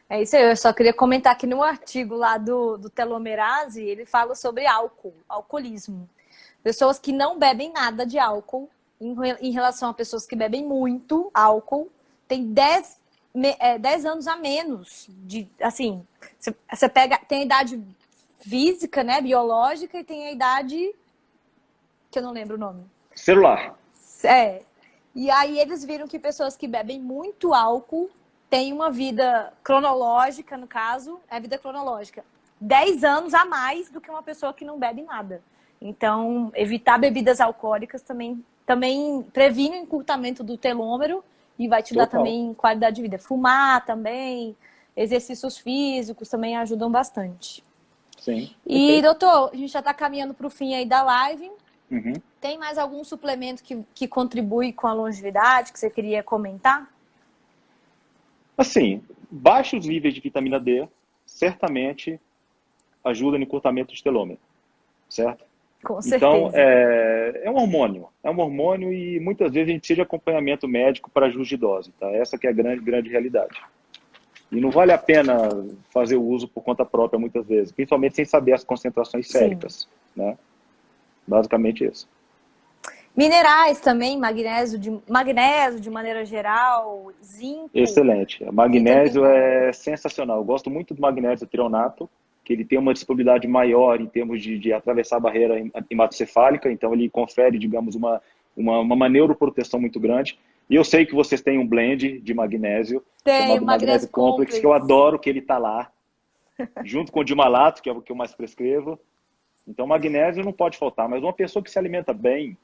É isso aí, eu só queria comentar que no artigo lá do telomerase, ele fala sobre alcoolismo. Pessoas que não bebem nada de álcool, em relação a pessoas que bebem muito álcool, tem 10 anos a menos de, assim, você pega, tem a idade física, né, biológica, e tem a idade que eu não lembro o nome. Celular. E aí eles viram que pessoas que bebem muito álcool têm uma vida cronológica, no caso, é a vida cronológica, 10 anos a mais do que uma pessoa que não bebe nada. Então, evitar bebidas alcoólicas também previne o encurtamento do telômero e vai te dar também qualidade de vida. Fumar também, exercícios físicos também ajudam bastante. Sim. E, doutor, a gente já está caminhando para o fim aí da live. Uhum. Tem mais algum suplemento que contribui com a longevidade que você queria comentar? Assim, baixos níveis de vitamina D certamente ajudam no encurtamento de telômero, certo? Com certeza. Então, é um hormônio e muitas vezes a gente precisa de acompanhamento médico para ajuste de dose, tá? Essa que é a grande realidade. E não vale a pena fazer o uso por conta própria muitas vezes, principalmente sem saber as concentrações séricas, né? Basicamente isso. Minerais também, magnésio de maneira geral, zinco. Excelente. O magnésio é sensacional. Eu gosto muito do magnésio trionato, que ele tem uma disponibilidade maior em termos de atravessar a barreira hematocefálica, então ele confere, digamos, uma neuroproteção muito grande. E eu sei que vocês têm um blend de magnésio, chamado Magnésio Complex, que eu adoro que ele está lá, junto com o dimalato, que é o que eu mais prescrevo. Então, magnésio não pode faltar, mas uma pessoa que se alimenta bem,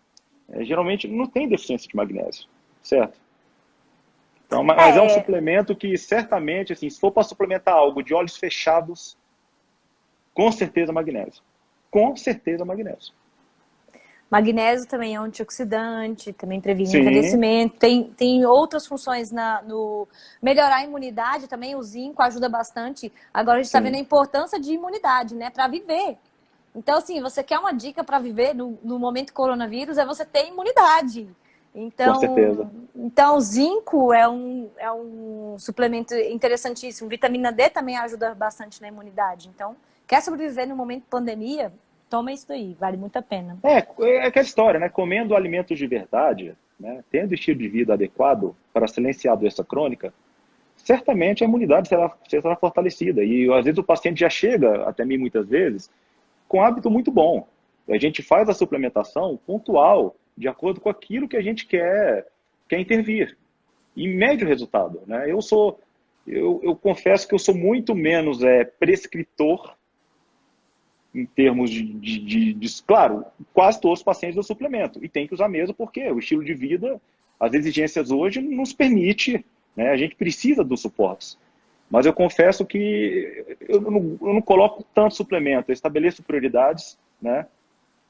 geralmente não tem deficiência de magnésio, certo? Então, mas é um suplemento que certamente, assim, se for para suplementar algo de olhos fechados, com certeza magnésio. Com certeza magnésio. Magnésio também é antioxidante, também previne envelhecimento. Tem outras funções no melhorar a imunidade também, o zinco ajuda bastante. Agora a gente está vendo a importância de imunidade, né, para viver. Então, assim, você quer uma dica para viver no momento coronavírus, é você ter imunidade. Com certeza. Então zinco é um suplemento interessantíssimo. Vitamina D também ajuda bastante na imunidade. Então, quer sobreviver no momento de pandemia? Toma isso daí, vale muito a pena. É aquela história, né? Comendo alimentos de verdade, né? Tendo estilo de vida adequado para silenciar a doença crônica, certamente a imunidade será fortalecida. E às vezes o paciente já chega até mim muitas vezes com um hábito muito bom. A gente faz a suplementação pontual, de acordo com aquilo que a gente quer intervir. E mede o resultado, né? Eu confesso que eu sou muito menos prescritor em termos claro, quase todos os pacientes eu suplemento. E tem que usar mesmo porque o estilo de vida, as exigências hoje nos permite, né? A gente precisa dos suportes. Mas eu confesso que eu não coloco tanto suplemento, eu estabeleço prioridades, né?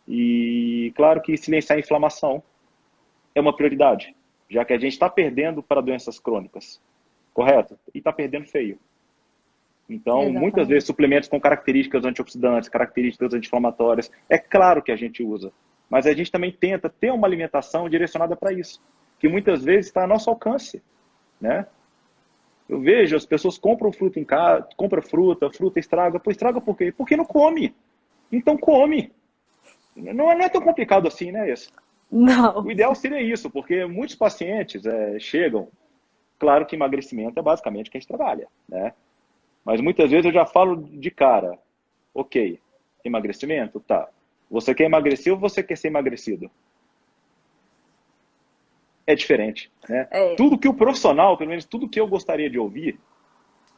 E claro que silenciar a inflamação é uma prioridade, já que a gente está perdendo para doenças crônicas, correto? E está perdendo feio. Então, Exatamente. muitas vezes, suplementos com características antioxidantes, características anti-inflamatórias, é claro que a gente usa, mas a gente também tenta ter uma alimentação direcionada para isso, que muitas vezes está a nosso alcance, né? Eu vejo, as pessoas compram fruta em casa, compram fruta estraga. Pô, estraga por quê? Porque não come. Então come. Não é tão complicado assim, né, isso? Não. O ideal seria isso, porque muitos pacientes chegam, claro que emagrecimento é basicamente o que a gente trabalha, né? Mas muitas vezes eu já falo de cara, ok, emagrecimento? Tá. Você quer emagrecer ou você quer ser emagrecido? É diferente, né? Tudo que o profissional, pelo menos tudo que eu gostaria de ouvir,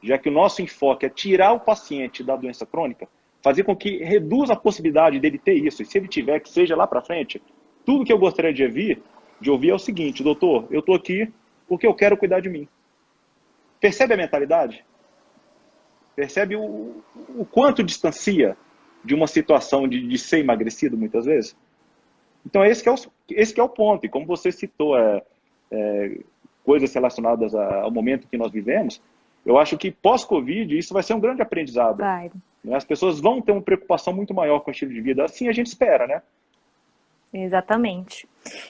já que o nosso enfoque é tirar o paciente da doença crônica, fazer com que reduza a possibilidade dele ter isso, e se ele tiver, que seja lá para frente, tudo que eu gostaria de ouvir é o seguinte: doutor, eu estou aqui porque eu quero cuidar de mim. Percebe a mentalidade? Percebe o quanto distancia de uma situação de ser emagrecido, muitas vezes? Então, esse que é o ponto. E como você citou coisas relacionadas ao momento que nós vivemos, eu acho que pós-Covid isso vai ser um grande aprendizado. Vai. As pessoas vão ter uma preocupação muito maior com o estilo de vida. Assim a gente espera, né? Exatamente.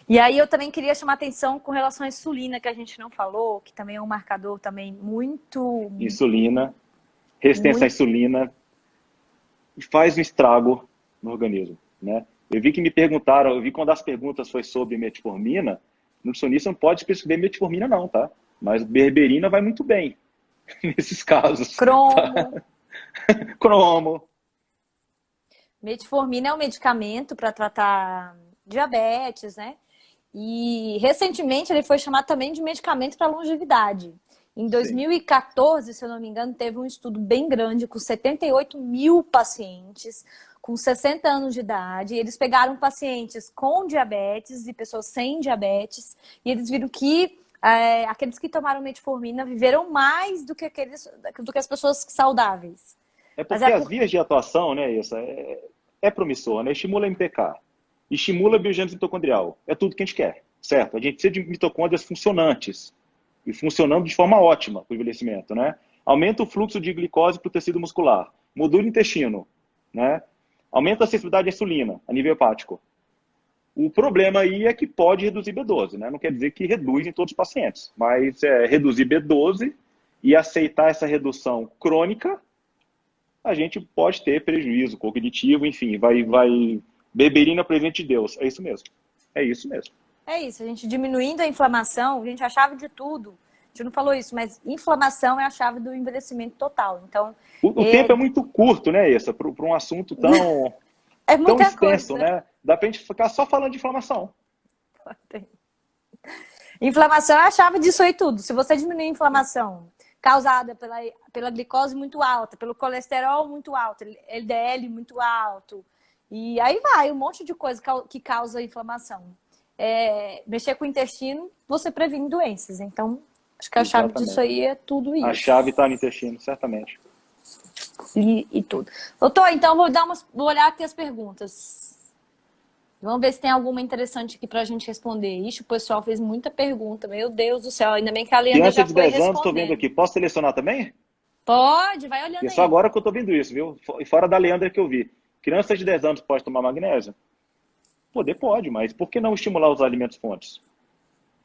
E aí eu também queria chamar atenção com relação à insulina, que a gente não falou, que também é um marcador também muito... Insulina, resistência à insulina, faz um estrago no organismo, né? Eu vi que me perguntaram, eu vi quando as perguntas foi sobre metformina, nutricionista não pode prescrever metformina não, tá? Mas berberina vai muito bem nesses casos. Cromo. Tá? Cromo. Metformina é um medicamento para tratar diabetes, né? E recentemente ele foi chamado também de medicamento para longevidade. Em 2014, se eu não me engano, teve um estudo bem grande com 78 mil pacientes com 60 anos de idade. Eles pegaram pacientes com diabetes e pessoas sem diabetes e eles viram que aqueles que tomaram metformina viveram mais do que as pessoas saudáveis. É porque as vias de atuação, né, essa é promissor, né? Estimula MPK, estimula a biogênese mitocondrial. É tudo que a gente quer, certo? A gente precisa de mitocôndrias funcionantes e funcionando de forma ótima para o envelhecimento, né? Aumenta o fluxo de glicose para o tecido muscular, modula o intestino, né? Aumenta a sensibilidade à insulina a nível hepático. O problema aí é que pode reduzir B12, né? Não quer dizer que reduz em todos os pacientes, mas reduzir B12 e aceitar essa redução crônica, a gente pode ter prejuízo cognitivo, enfim, vai berberina presente de Deus. É isso mesmo. É isso mesmo. É isso, a gente diminuindo a inflamação, a gente é a chave de tudo. A gente não falou isso, mas inflamação é a chave do envelhecimento total. Então, o tempo é muito curto, né, essa, para um assunto tão, tão extenso, coisa, né? Dá pra gente ficar só falando de inflamação. Inflamação é a chave disso aí tudo. Se você diminuir a inflamação causada pela glicose muito alta, pelo colesterol muito alto, LDL muito alto, e aí vai, um monte de coisa que causa inflamação. Mexer com o intestino, você previne doenças. Então, acho que a chave disso aí é tudo isso. A chave está no intestino, certamente. E tudo. Doutor, então vou olhar aqui as perguntas. Vamos ver se tem alguma interessante aqui pra gente responder. Ixi, o pessoal fez muita pergunta. Meu Deus do céu, ainda bem que a Leandra já foi respondendo. Criança de 10 anos, estou vendo aqui. Posso selecionar também? Pode, vai olhando aí. É só agora que eu estou vendo isso, viu? E fora da Leandra que eu vi. Criança de 10 anos pode tomar magnésio? Poder pode, mas por que não estimular os alimentos fontes?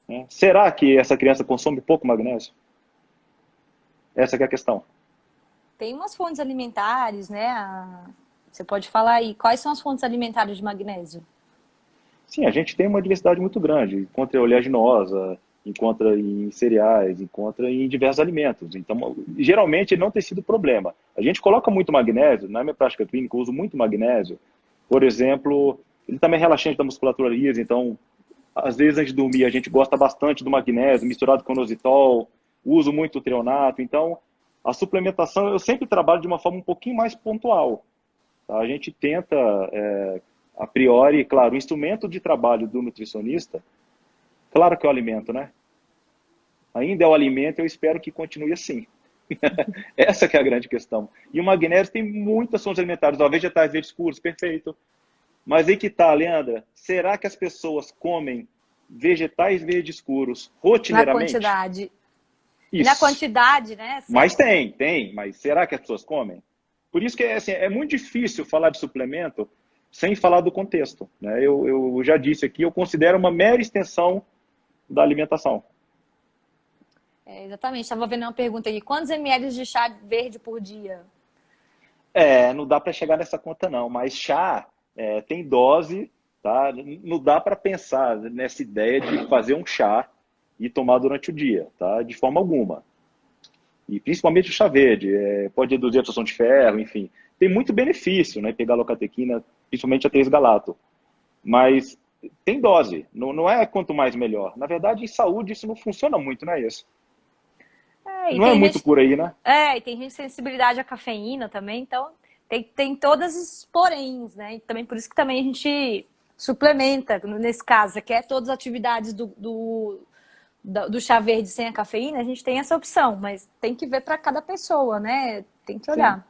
Né? Será que essa criança consome pouco magnésio? Essa que é a questão. Tem umas fontes alimentares, né? Você pode falar aí, quais são as fontes alimentares de magnésio? Sim, a gente tem uma diversidade muito grande. Encontra oleaginosa, encontra em cereais, encontra em diversos alimentos. Então, geralmente, não tem sido problema. A gente coloca muito magnésio, na minha prática clínica, eu uso muito magnésio. Por exemplo, ele também é relaxante da musculatura lisa, então, às vezes, antes de dormir, a gente gosta bastante do magnésio, misturado com inositol, uso muito o treonato. Então, a suplementação, eu sempre trabalho de uma forma um pouquinho mais pontual. Tá? A gente tenta, a priori, claro, o instrumento de trabalho do nutricionista, claro que é o alimento, né? Ainda é o alimento, eu espero que continue assim. Essa que é a grande questão. E o magnésio tem muitas fontes alimentares, ó, vegetais verdes escuros, perfeito. Mas aí que tá, Leandra, será que as pessoas comem vegetais verdes escuros Na rotineiramente? quantidade. E na Isso. quantidade, né? Mas tem. Mas será que as pessoas comem? Por isso que assim, é muito difícil falar de suplemento sem falar do contexto. Né? Eu já disse aqui, eu considero uma mera extensão da alimentação. Exatamente. Estava vendo uma pergunta aqui. Quantos ml de chá verde por dia? Não dá para chegar nessa conta não, mas chá tem dose, tá? Não dá para pensar nessa ideia de fazer um chá e tomar durante o dia, tá? De forma alguma. E principalmente o chá verde, pode reduzir a absorção de ferro, enfim. Tem muito benefício, né? Pegar a locatequina, principalmente a 3-galato. Mas tem dose, não é quanto mais melhor. Na verdade, em saúde isso não funciona muito, não é isso? E Não é tem muito gente, por aí, né? e tem gente com sensibilidade à cafeína também, então tem todos os poréns, né? E também por isso que também a gente suplementa, nesse caso, que é todas as atividades do chá verde sem a cafeína, a gente tem essa opção, mas tem que ver para cada pessoa, né? Tem que olhar. Sim.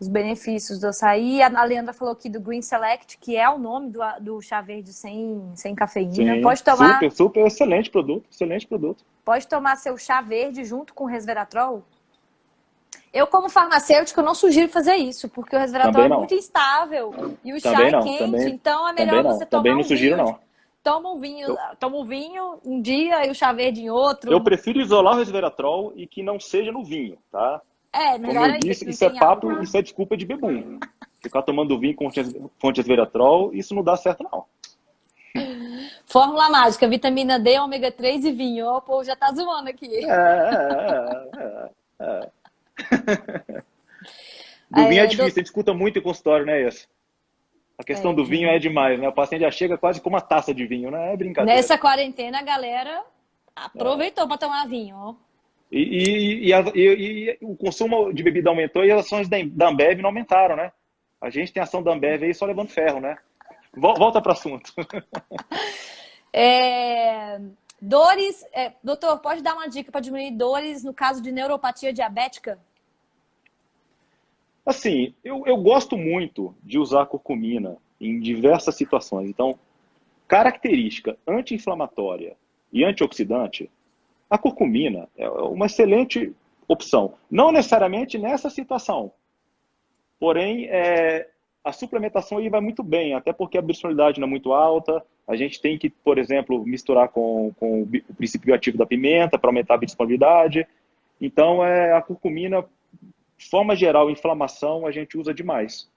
Os benefícios do açaí. A Leandra falou aqui do Green Select, que é o nome do chá verde sem cafeína. Sim, super, excelente produto. Pode tomar seu chá verde junto com o resveratrol. Eu, como farmacêutico, não sugiro fazer isso, porque o resveratrol Também é não. muito instável e o chá Também é não. quente, então é Também melhor não. você Também tomar não um sugiro, vinho. não. Toma um vinho um dia e o chá verde em Eu outro. prefiro isolar o resveratrol e que não seja no vinho, tá? Como Melhor eu ainda, que disse, não isso é tem papo, álcool. isso é desculpa de bebum. Ficar tomando vinho com fonte resveratrol, isso não dá certo, não. Fórmula mágica, vitamina D, ômega 3 e vinho. O povo já tá zoando aqui. É. Do vinho é Do... difícil, a gente escuta muito em consultório, né, esse? A questão do vinho é demais, né? O paciente já chega quase com uma taça de vinho, né? É brincadeira. Nessa quarentena, a galera aproveitou para tomar vinho, ó. E o consumo de bebida aumentou e as ações da Ambev não aumentaram, né? A gente tem ação da Ambev aí só levando ferro, né? Volta para o assunto. Dores, doutor, pode dar uma dica para diminuir dores no caso de neuropatia diabética? Assim, eu gosto muito de usar a curcumina em diversas situações. Então, característica anti-inflamatória e antioxidante, a curcumina é uma excelente opção. Não necessariamente nessa situação, porém, a suplementação aí vai muito bem, até porque a biossolidade não é muito alta. A gente tem que, por exemplo, misturar com o princípio ativo da pimenta para aumentar a biodisponibilidade. Então, a curcumina, de forma geral, inflamação, a gente usa demais.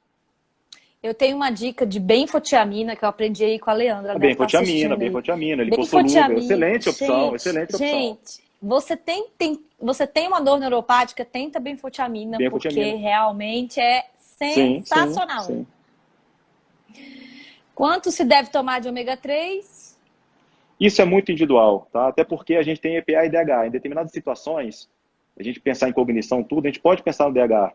Eu tenho uma dica de benfotiamina que eu aprendi aí com a Leandra. Benfotiamina, lipossolúvel, excelente opção, excelente opção. Gente, você tem uma dor neuropática, tenta benfotiamina, porque realmente é sensacional. Sim. Quanto se deve tomar de ômega 3? Isso é muito individual, tá? Até porque a gente tem EPA e DH. Em determinadas situações, a gente pensar em cognição, tudo, a gente pode pensar no DH.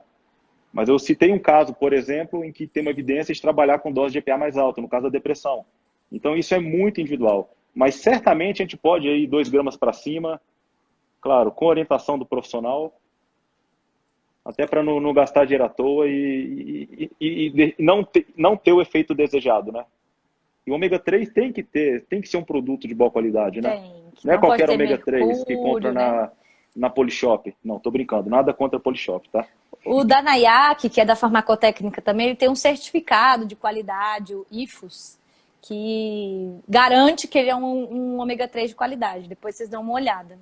Mas eu citei um caso, por exemplo, em que tem uma evidência de trabalhar com dose de EPA mais alta, no caso da depressão. Então, isso é muito individual. Mas, certamente, a gente pode ir 2 gramas para cima, claro, com orientação do profissional, até para não gastar dinheiro à toa e não ter o efeito desejado, né? E o ômega 3 tem que ser um produto de boa qualidade, né? Não é qualquer ômega 3 que compra na Polishop. Não, tô brincando, nada contra a Polishop, tá? O da NAIAC, que é da farmacotécnica também, ele tem um certificado de qualidade, o IFOS, que garante que ele é um ômega 3 de qualidade. Depois vocês dão uma olhada.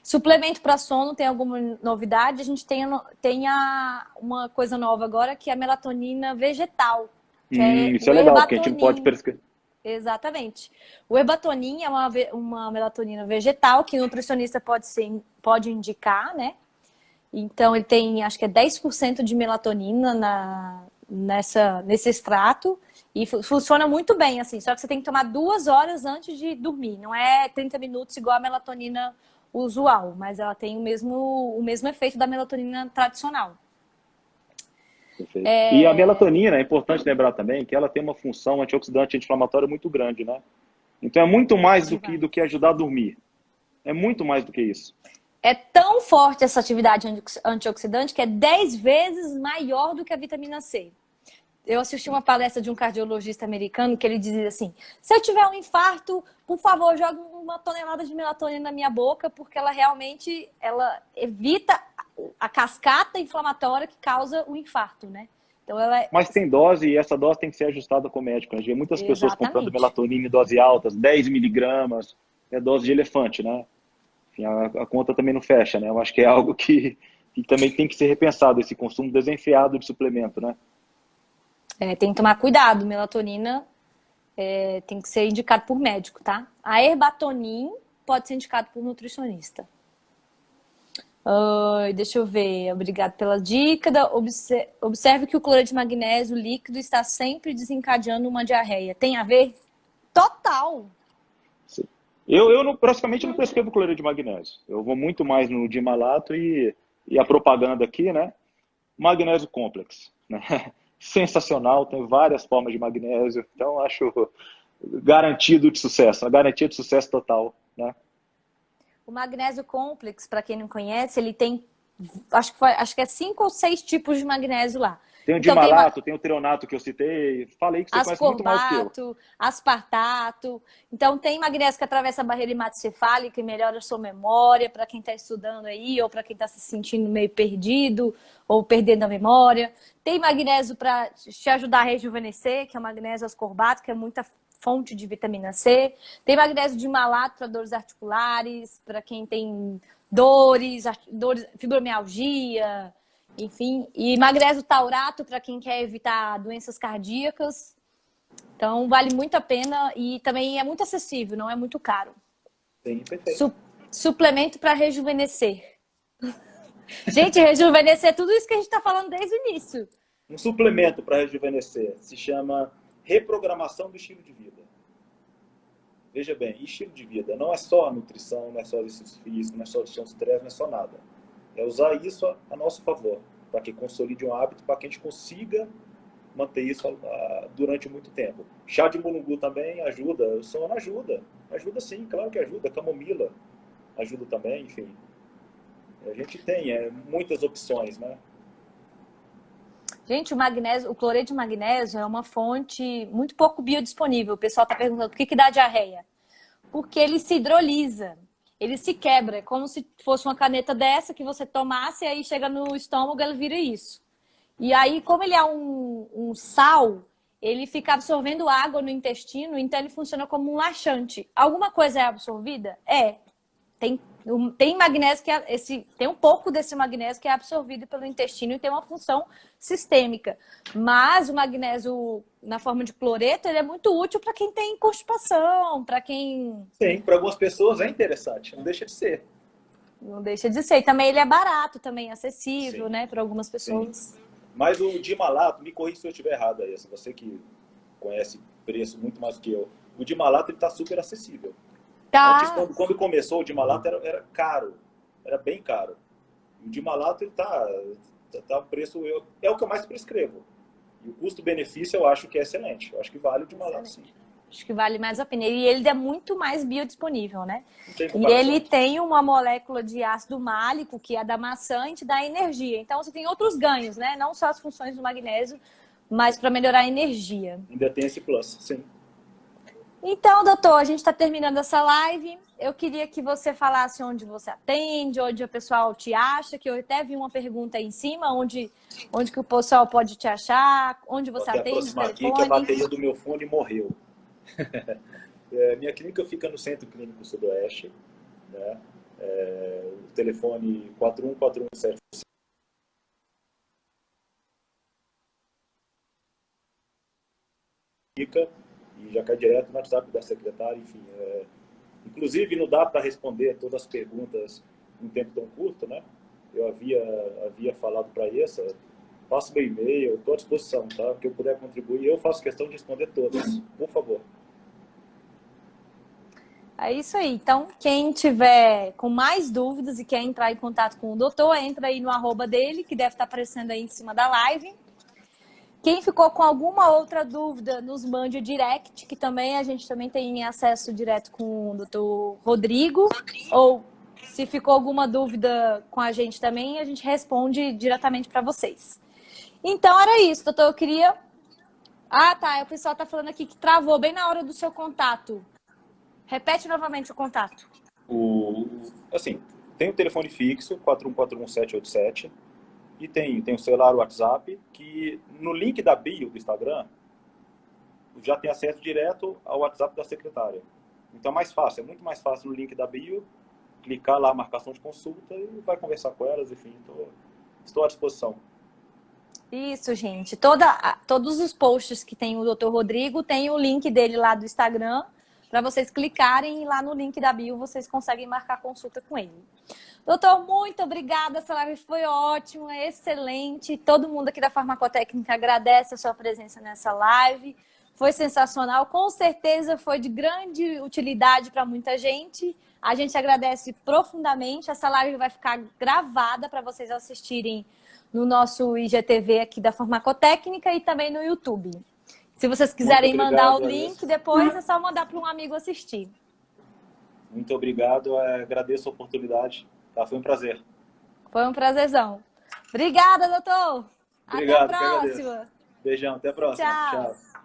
Suplemento para sono, tem alguma novidade? A gente tem uma coisa nova agora, que é a melatonina vegetal. Que Isso é legal, porque a gente não pode prescrever. Exatamente. O Herbatonin é uma melatonina vegetal que o nutricionista pode indicar, né? Então, ele tem, acho que é 10% de melatonina nesse extrato e funciona muito bem, assim. Só que você tem que tomar 2 horas antes de dormir. Não é 30 minutos igual a melatonina usual, mas ela tem o mesmo efeito da melatonina tradicional. Perfeito. E a melatonina, é importante lembrar também que ela tem uma função antioxidante anti-inflamatória muito grande, né? Então é muito mais do que ajudar a dormir. É muito mais do que isso. É tão forte essa atividade antioxidante que é 10 vezes maior do que a vitamina C. Eu assisti uma palestra de um cardiologista americano que ele dizia assim: se eu tiver um infarto, por favor, jogue 1 tonelada de melatonina na minha boca, porque ela realmente evita a cascata inflamatória que causa o infarto, né? Então Mas tem dose e essa dose tem que ser ajustada com o médico. A gente vê muitas pessoas comprando melatonina em dose altas, 10 miligramas, é dose de elefante, né? Enfim, a conta também não fecha, né? Eu acho que é algo que também tem que ser repensado, esse consumo desenfreado de suplemento, né? Tem que tomar cuidado. Melatonina tem que ser indicado por médico, tá? A Herbatonin pode ser indicado por nutricionista. Deixa eu ver. Obrigado pela dica. Observe que o cloreto de magnésio líquido está sempre desencadeando uma diarreia. Tem a ver? Total! Eu praticamente não prescrevo cloreto de magnésio. Eu vou muito mais no dimalato e a propaganda aqui, né? Magnésio Complex, né? Sensacional, tem várias formas de magnésio. Então, acho garantido de sucesso. Uma garantia de sucesso total, né? O magnésio complex, para quem não conhece, ele tem, acho que é 5 ou 6 tipos de magnésio lá. Tem o dimalato, tem o treonato que eu citei. Falei que você conhece muito mais que eu. Aspartato. Então, tem magnésio que atravessa a barreira hematocefálica e melhora a sua memória, para quem está estudando aí, ou para quem está se sentindo meio perdido, ou perdendo a memória. Tem magnésio para te ajudar a rejuvenescer, que é o magnésio ascorbato, que é muita fonte de vitamina C. Tem magnésio de malato para dores articulares, para quem tem dores, fibromialgia, enfim. E magnésio taurato para quem quer evitar doenças cardíacas. Então, vale muito a pena e também é muito acessível, não é muito caro. Sim, perfeito. Suplemento para rejuvenescer. Gente, rejuvenescer é tudo isso que a gente está falando desde o início. Um suplemento para rejuvenescer se chama reprogramação do estilo de vida. Veja bem, estilo de vida não é só a nutrição, não é só exercício físico, não é só gestão de estresse, não é só nada. É usar isso a nosso favor, para que consolide um hábito, para que a gente consiga manter isso durante muito tempo. Chá de mulungu também ajuda, o sono ajuda. Ajuda sim, claro que ajuda. Camomila ajuda também, enfim. A gente tem muitas opções, né? Gente, o cloreto de magnésio é uma fonte muito pouco biodisponível. O pessoal está perguntando por que dá diarreia. Porque ele se hidrolisa, ele se quebra. É como se fosse uma caneta dessa que você tomasse e aí chega no estômago e ele vira isso. E aí, como ele é um sal, ele fica absorvendo água no intestino, então ele funciona como um laxante. Alguma coisa é absorvida? Tem magnésio tem um pouco desse magnésio que é absorvido pelo intestino e tem uma função sistêmica. Mas o magnésio na forma de cloreto, ele é muito útil para quem tem constipação, para quem... Sim, para algumas pessoas é interessante, não deixa de ser. Não deixa de ser. E também ele é barato, também acessível, sim, né, para algumas pessoas. Sim. Mas o dimalato, me corrija se eu estiver errado aí, você que conhece preço muito mais do que eu, o dimalato está super acessível. Tá. Antes, quando começou, o dimalato era caro, era bem caro. O dimalato está o preço, é o que eu mais prescrevo. E o custo-benefício eu acho que é excelente. Eu acho que vale o dimalato, sim. Acho que vale mais a pena. E ele é muito mais biodisponível, né? E ele tem uma molécula de ácido málico, que é da maçã, e te dá energia. Então, você tem outros ganhos, né? Não só as funções do magnésio, mas para melhorar a energia. Ainda tem esse plus, sim. Então, doutor, a gente está terminando essa live. eu queria que você falasse onde você atende, onde o pessoal te acha, que eu até vi uma pergunta aí em cima, onde que o pessoal pode te achar, onde Vou você até atende, aproximar aqui que a telefone. bateria do meu fone morreu. Minha clínica fica no Centro Clínico Sudoeste, né? O telefone 41417 fica e já cai direto no WhatsApp da secretária, enfim. Inclusive, não dá para responder todas as perguntas em um tempo tão curto, né? Eu havia falado para essa, passo meu e-mail, estou à disposição, tá? O que eu puder contribuir, eu faço questão de responder todas, por favor. É isso aí. Então, quem tiver com mais dúvidas e quer entrar em contato com o doutor, entra aí no @ dele, que deve estar aparecendo aí em cima da live. Quem ficou com alguma outra dúvida, nos mande o direct, que também a gente também tem acesso direto com o doutor Rodrigo. Ou se ficou alguma dúvida com a gente também, a gente responde diretamente para vocês. Então, era isso, doutor. Eu queria... Ah, tá. O pessoal tá falando aqui que travou bem na hora do seu contato. Repete novamente o contato. Assim, tem o telefone fixo, 4141787, e tem o celular, o WhatsApp, que no link da bio do Instagram já tem acesso direto ao WhatsApp da secretária. Então é mais fácil, é muito mais fácil no link da bio, clicar lá, marcação de consulta e vai conversar com elas, enfim, estou à disposição. Isso, gente. Todos os posts que tem o Dr. Rodrigo, tem o link dele lá do Instagram, para vocês clicarem e lá no link da bio vocês conseguem marcar consulta com ele. Doutor, muito obrigada. Essa live foi ótima, excelente. Todo mundo aqui da Farmacotécnica agradece a sua presença nessa live. Foi sensacional. Com certeza foi de grande utilidade para muita gente. A gente agradece profundamente. Essa live vai ficar gravada para vocês assistirem no nosso IGTV aqui da Farmacotécnica e também no YouTube. Se vocês quiserem mandar o link depois, é só mandar para um amigo assistir. Muito obrigado, agradeço a oportunidade. Tá, foi um prazer. Foi um prazerzão. Obrigada, doutor. Obrigado, até a próxima. Beijão, até a próxima. Tchau. Tchau.